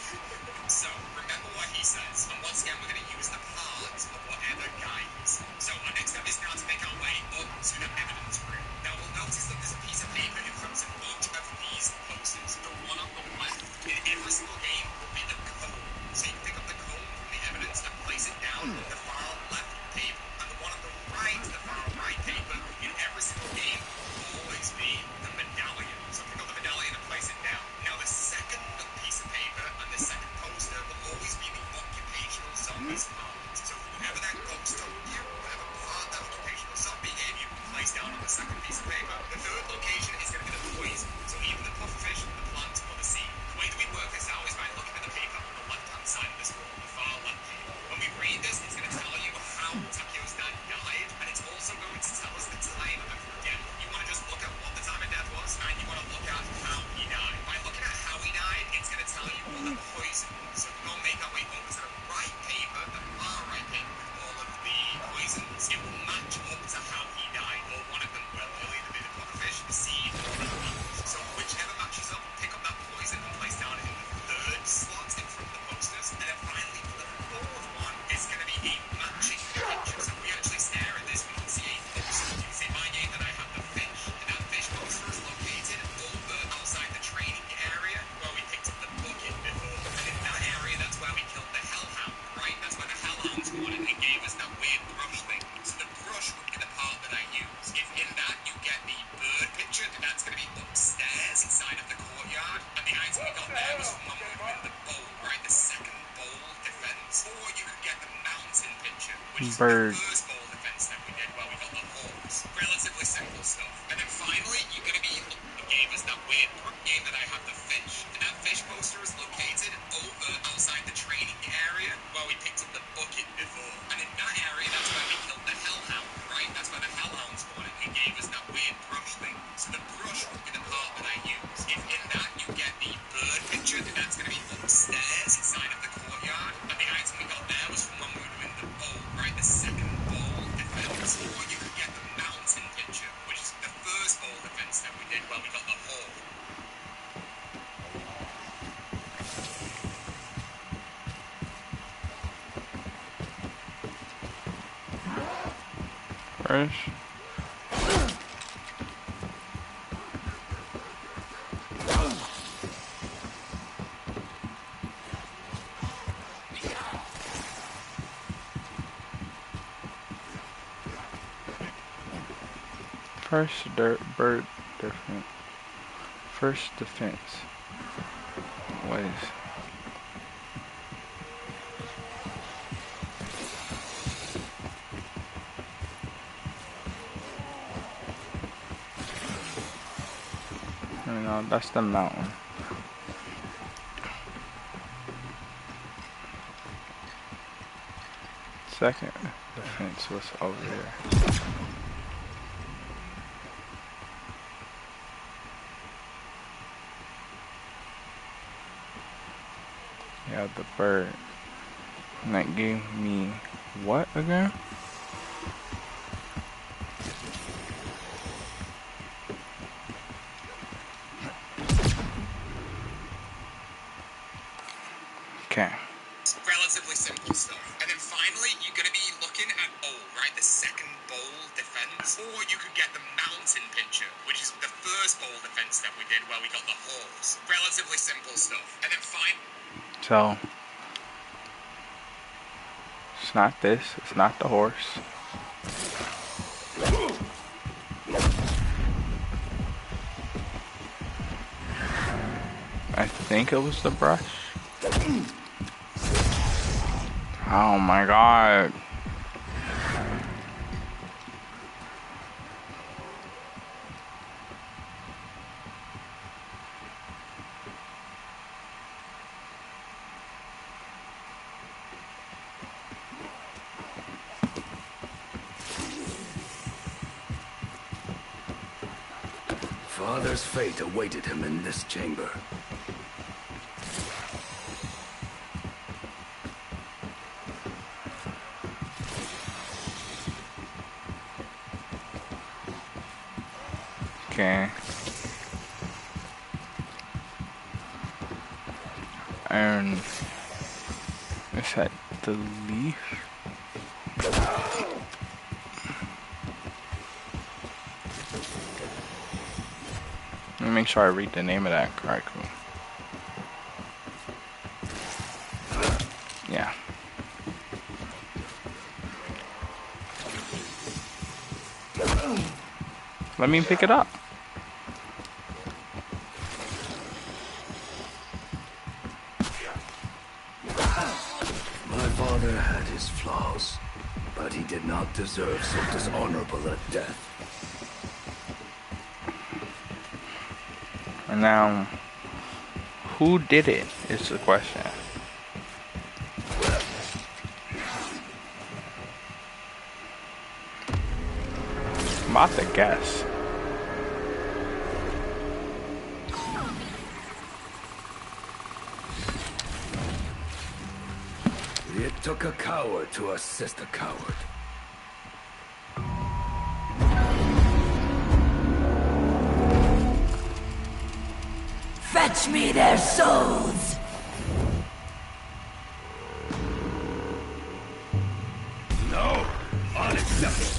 So remember what he says. And once again, we're going to use the parts of whatever guy uses. So our next step is now to make our way up to the evidence room. Now we'll notice that there's a piece of paper in front of each of these posters. The one on the left in every single game will be the code. So you can pick up the code from the evidence and place it down on the far left paper. And the one on the right, the far right paper, in every single game will always be the medallion. So pick up the medallion and place it down. Now the second piece of paper and the second poster will always be the occupational zombies part. So whoever that ghost told you, whatever part that occupational zombie gave you, place down on the second piece of paper. The third location is going to be the poison. So either the pufferfish, the plant, or the seed. The way that we work this out is by looking at the paper on the left-hand side of this wall, the far left paper. When we read this, it's going to tell you how Takio's dad died, and it's also going to tell us the time of death. You want to just look at what the time of death was, and you want to look at how he died. By looking at how he died, it's going to tell you what the poison was. So we'll make our way over to the right paper, the far right paper, with all of the poisons. It will match up to how he died, or one of them will. It'll either be the pufferfish, the seed, or the plant. So whichever matches up, pick up that poison and place down in the third slot in front of the posters. And then finally, for the fourth one, it's going to be a matching picture. So if we actually stare at this, we can see a poster. You can see in my game that I have the fish. And that fish poster is located over outside the training area where we picked up the bucket before. And in that area, that's where we killed the hellhound, right? That's where the hellhounds wanted and gave us that weird brush thing. So the brush would be the part that I use. If in that you get the bird picture, that's going to be upstairs inside of the courtyard. And the item we got there was from when we were doing the bowl, right? The second bowl defense. Or you could get the mountain picture, which is the first bowl defense that we did where we got the hawks. Relatively simple stuff. And then finally, you're going to be, you gave us that weird game that I have the fish. And that fish poster is located over outside the training area where we picked up the bucket before. And in that area, that's where we killed the hellhound, right? That's where the hellhounds wanted and gave us that weird brush thing. So the brush would be the part that I use. If in that you get the bird picture, that's going to be upstairs inside of the courtyard. And the item we got there was from when we were doing the bowl, right? The second bowl First. First bird different. First defense was no, that's the mountain. Second defense was over there. Yeah, the bird. And that gave me what again? Okay. Relatively simple stuff. And then finally, you're going to be looking at bowl, right? The second bowl defense. Or you could get the mountain pincher, which is the first bowl defense that we did where we got the horse. Relatively simple stuff. And then so, it's not this. It's not the horse. I think it was the brush. Oh my god. Father's fate awaited him in this chamber. Okay. And is that the leaf? Let me make sure I read the name of that correctly. Yeah. Let me pick it up. My father had his flaws, but he did not deserve so dishonorable a death. And now, who did it is the question. I'm about to guess. It took a coward to assist a coward. Fetch me their souls! No! Unacceptable!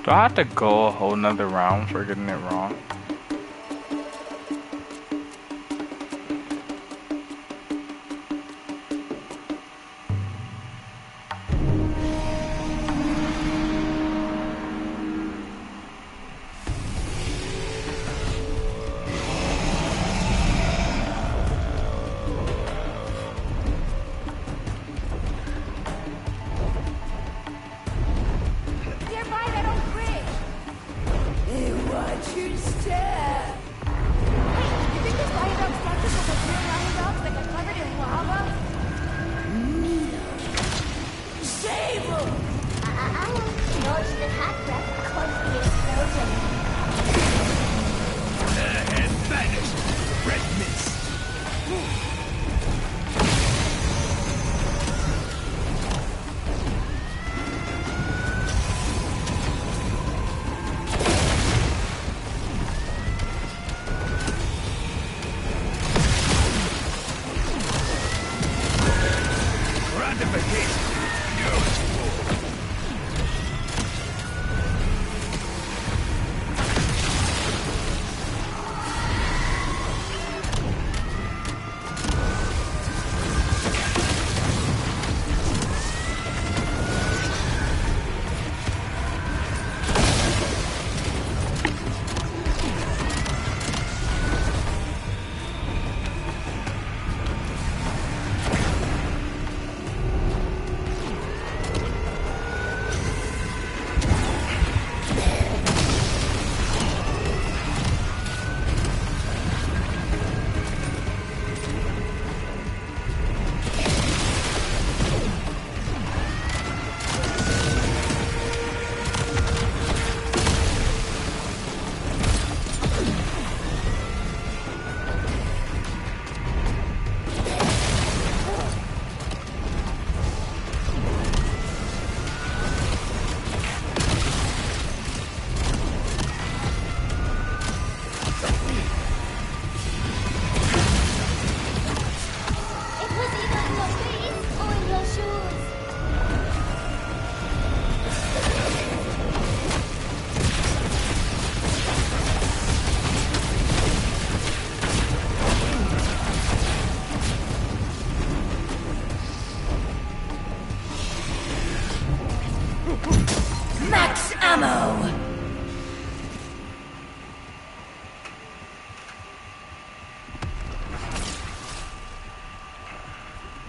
Do I have to go a whole nother round for getting it wrong? They watch your step.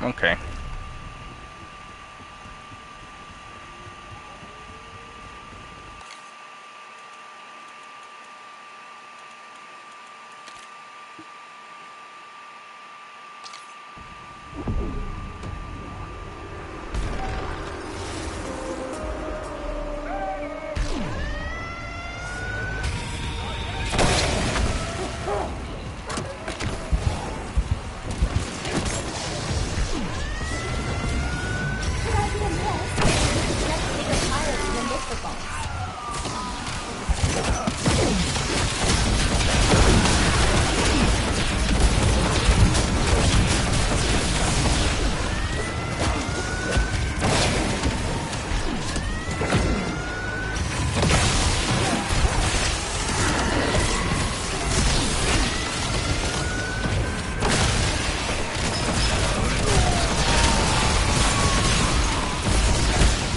Okay.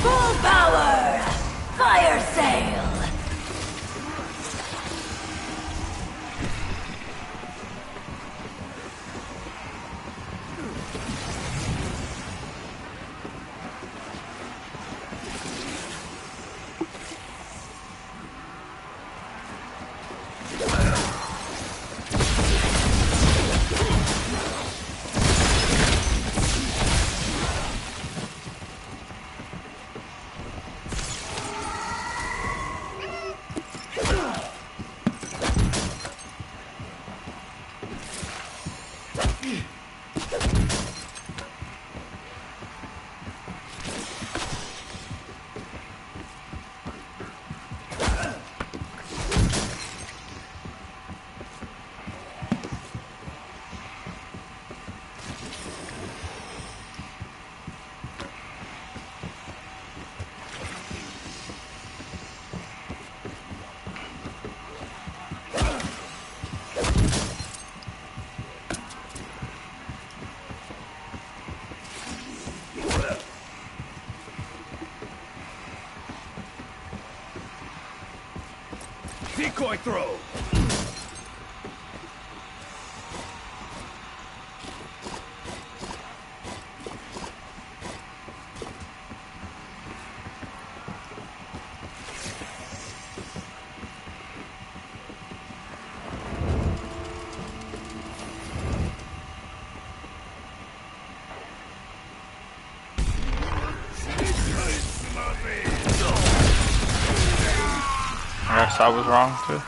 Full power! Fire sail! Decoy throw! I guess I was wrong too.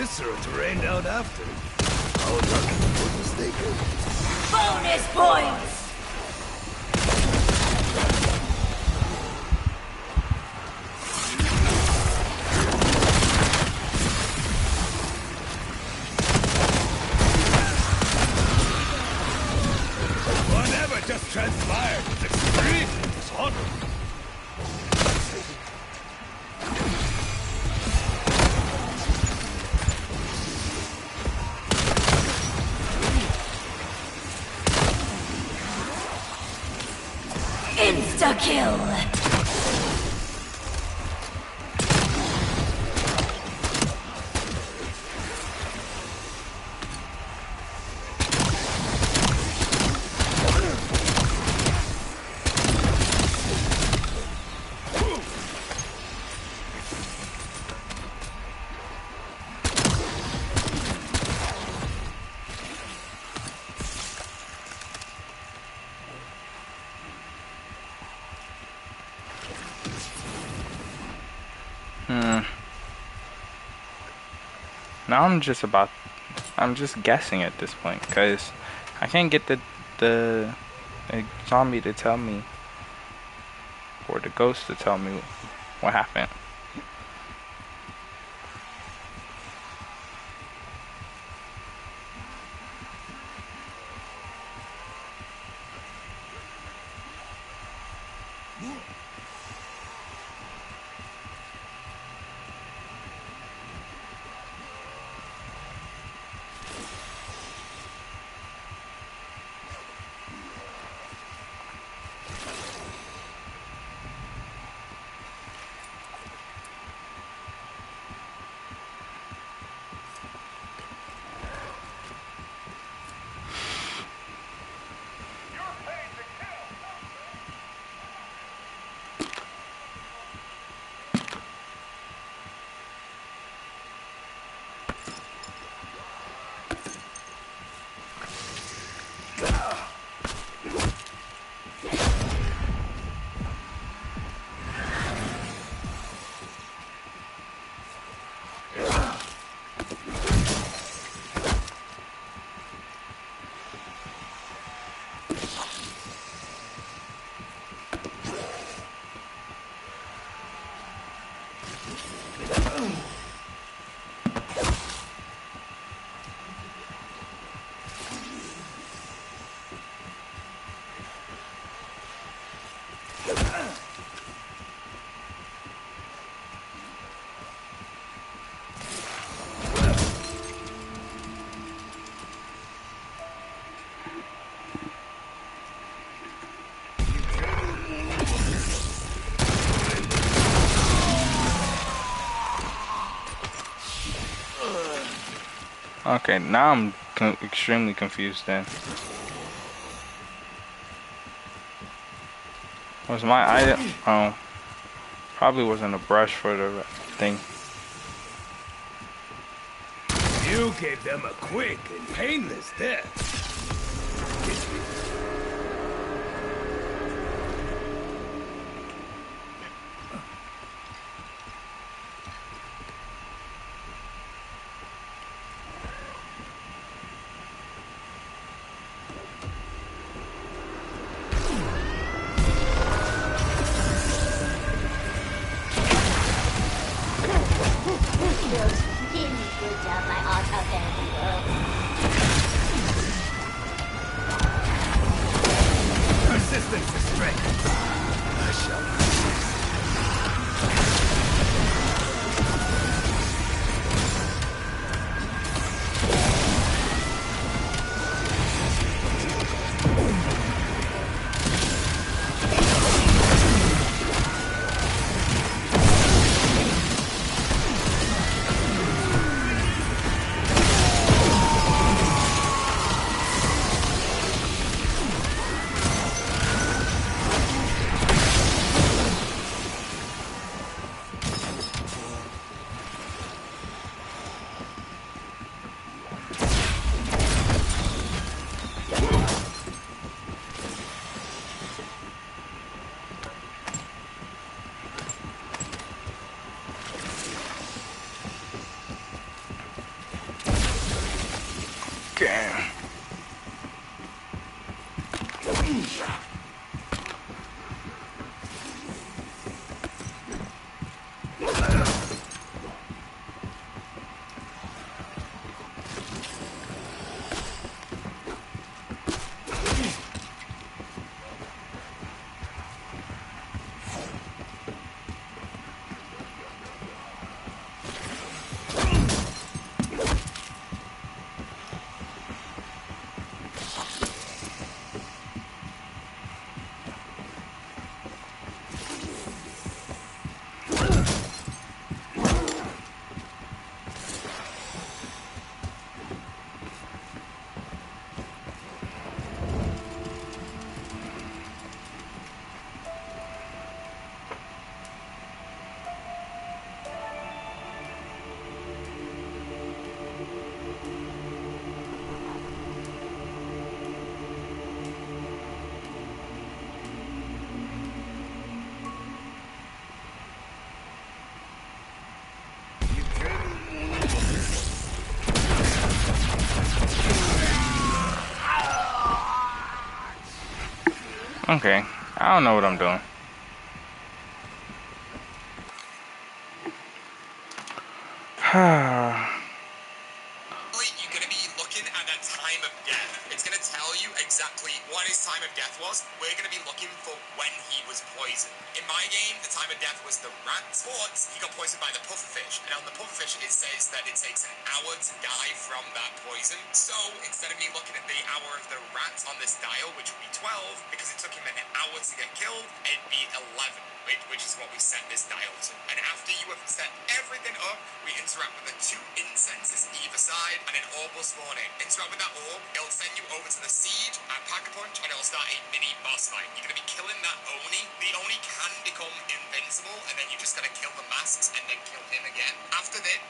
viscera to rain down after. How lucky you were mistaken. Bonus points! Whatever just transpired was extremely dishonorable. Insta-kill! Now I'm just guessing at this point, because I can't get the zombie to tell me, or the ghost to tell me what happened. Okay, now I'm extremely confused then. Was my item? Oh, probably wasn't a brush for the thing. You gave them a quick and painless death. Good job, my art of game. Okay, I don't know what I'm doing. You're going to be looking at that time of death. It's going to tell you exactly what his time of death was. We're going to be looking for when he was poisoned. In my game, the time of death was the rat, but he got poisoned by the pufferfish. And on the pufferfish, it says that it takes an hour to die from that poison. So instead of me looking at the hour of the rat on this dial, which would be 12, because it took him an hour to get killed, it'd be 11. Which is what we set this dial to. And after you have set everything up, we interact with the 2 incenses either side, and an orb will spawn in. Interact with that orb, it'll send you over to the siege at Pack-a-Punch, and it'll start a mini boss fight. You're going to be killing that Oni. The Oni can become invincible, and then you just got to kill the masks and then kill him again. After this,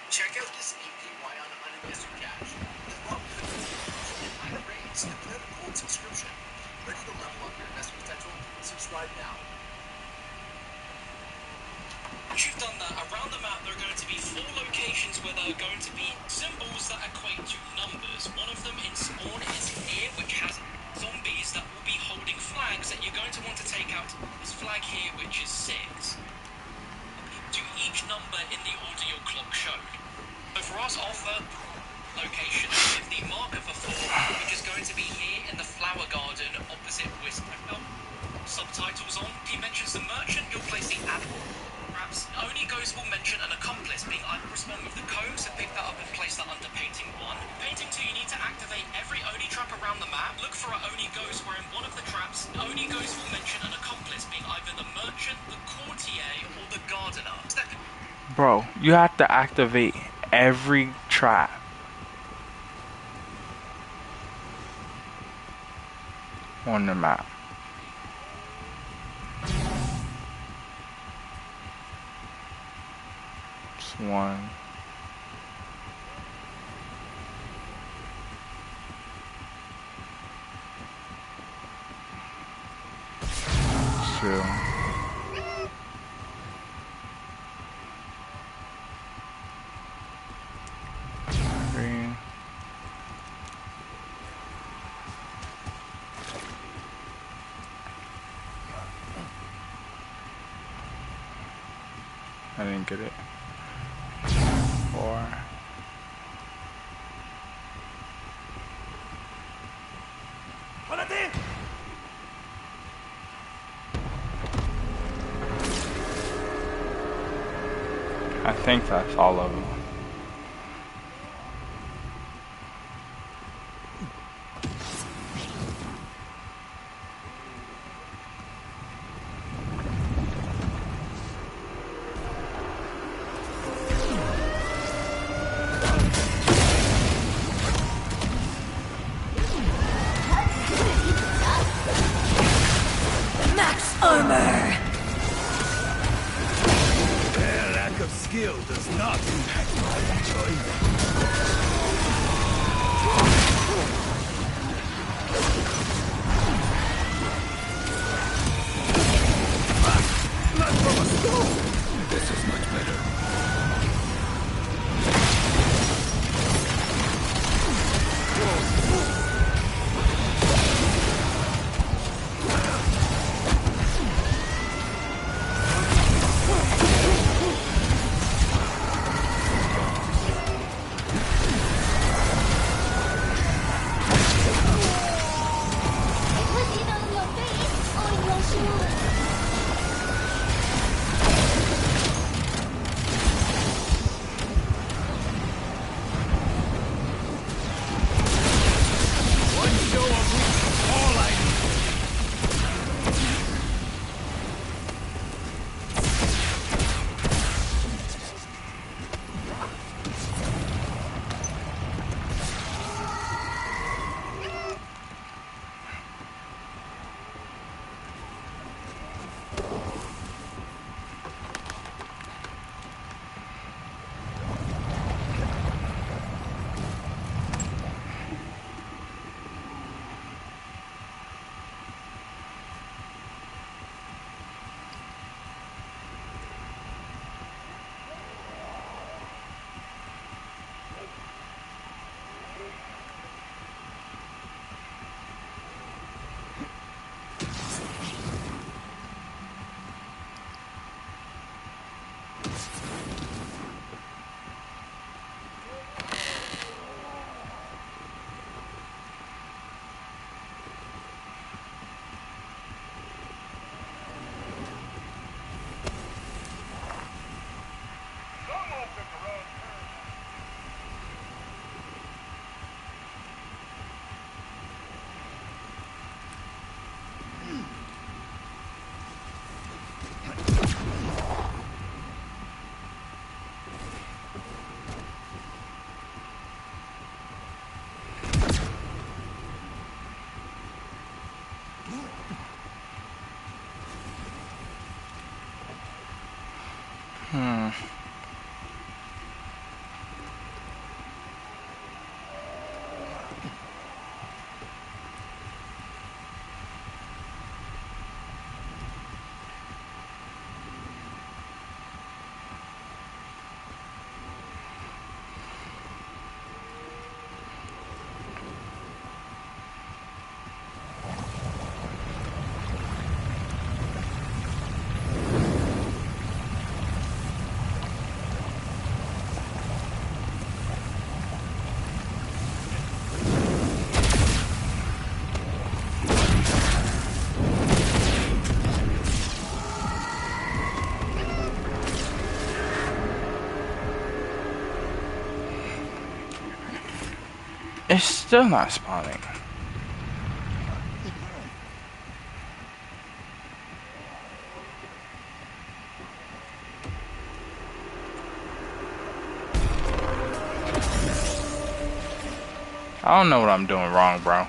Check out this APY on Uninvested Cash. The Rob and higher rates and plan a gold subscription. Ready to level up your investment potential? Subscribe now. Once you've done that, around the map there are going to be 4 locations where there are going to be symbols that equate to numbers. One of them in spawn is here, which has zombies that will be holding flags that you're going to want to take out. This flag here, which is 6. To each number in the audio clock showed. So for us, our first location with the marker for 4, which is going to be here in the flower garden opposite Whisper. Subtitles on. He mentions the merchant, you'll place the ad. Perhaps Oni Ghost will mention an accomplice being either respond with the code, so pick that up and place that under painting 1. Painting 2, you need to activate every Oni trap around the map. Look for an Oni Ghost where in one of the traps, Oni Ghost will mention an accomplice being either the merchant, the courtier, or the gardener. Bro, you have to activate every trap. On the map. It's 1. 2. 3. I didn't get it. 4. 5. think that's all of them. Max armor! Their lack of skill does not impact my enjoyment. Blood from a stone! This is much better. Was it on your face or in your shoes? One show of weakness is all I need. It's still not spawning. I don't know what I'm doing wrong, bro.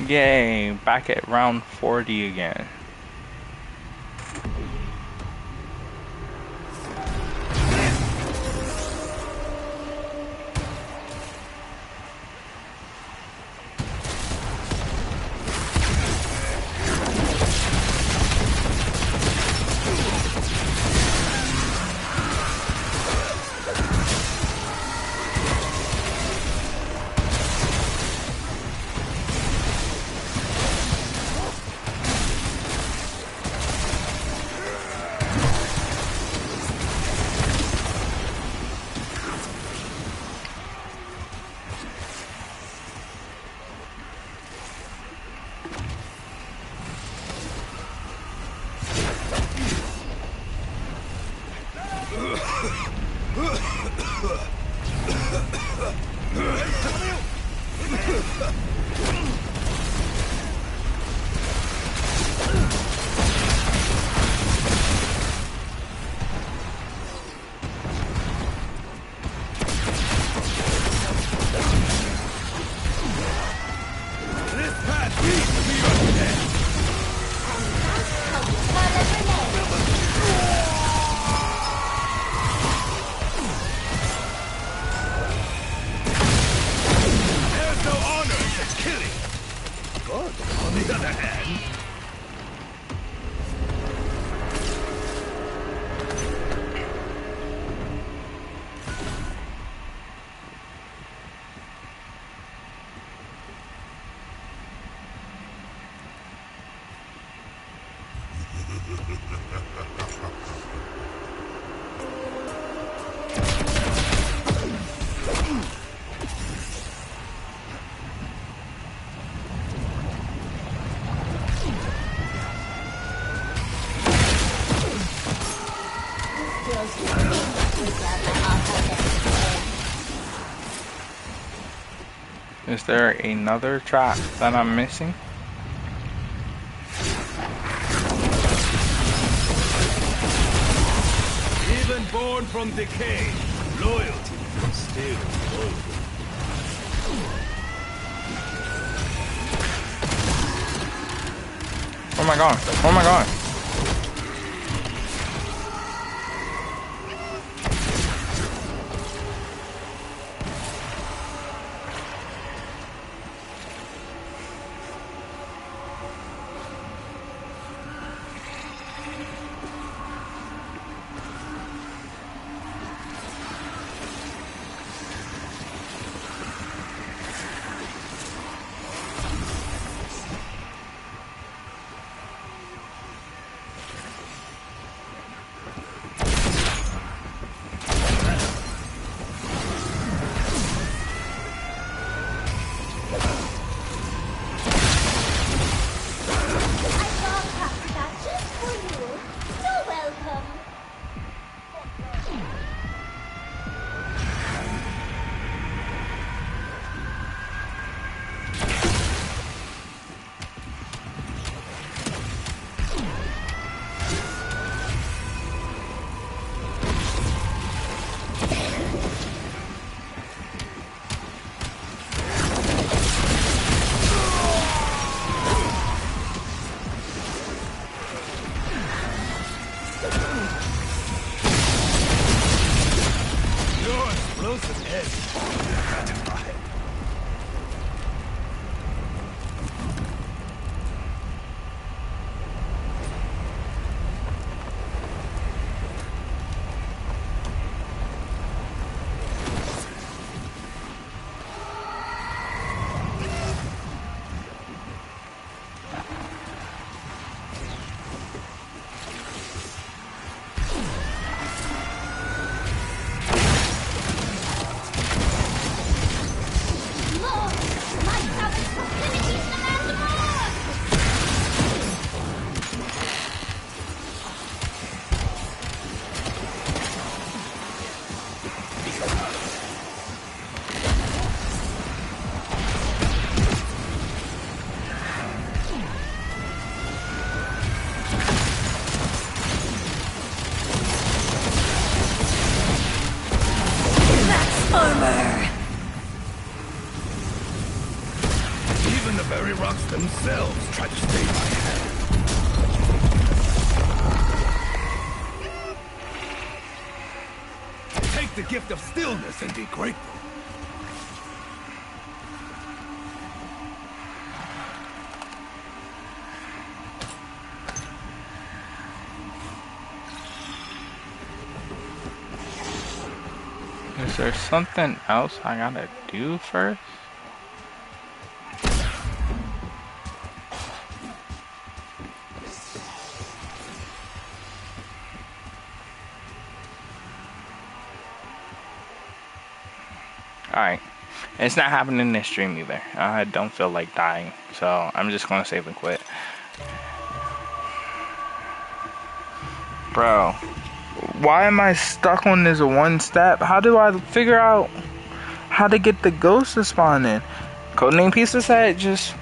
Yay, back at round 40 again. Is there another trap that I'm missing? Even born from decay, loyalty is still loyalty. Oh my god! Oh my god! themselves try to stay my hand. Take the gift of stillness and be grateful. Is there something else I gotta do first? Alright. It's not happening in this stream either. I don't feel like dying, so I'm just gonna save and quit. Bro, why am I stuck on this one step? How do I figure out how to get the ghost to spawn in? Codename Pizza said just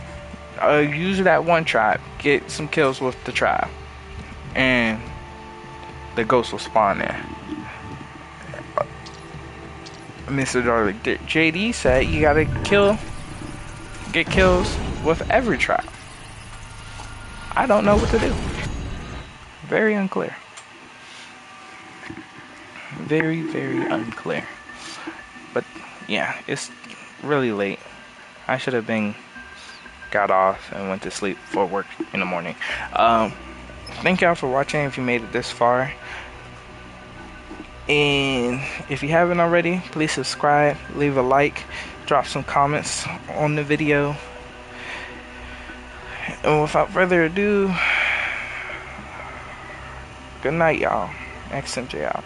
use that one trap, get some kills with the trap, and the ghost will spawn in. Mr. Darling, JD said you gotta get kills with every trap. I don't know what to do. Very unclear. Very, very unclear. But yeah, it's really late. I should have got off and went to sleep for work in the morning. Thank y'all for watching if you made it this far. And if you haven't already, please subscribe, leave a like, drop some comments on the video. And without further ado, good night, y'all. XMJ out.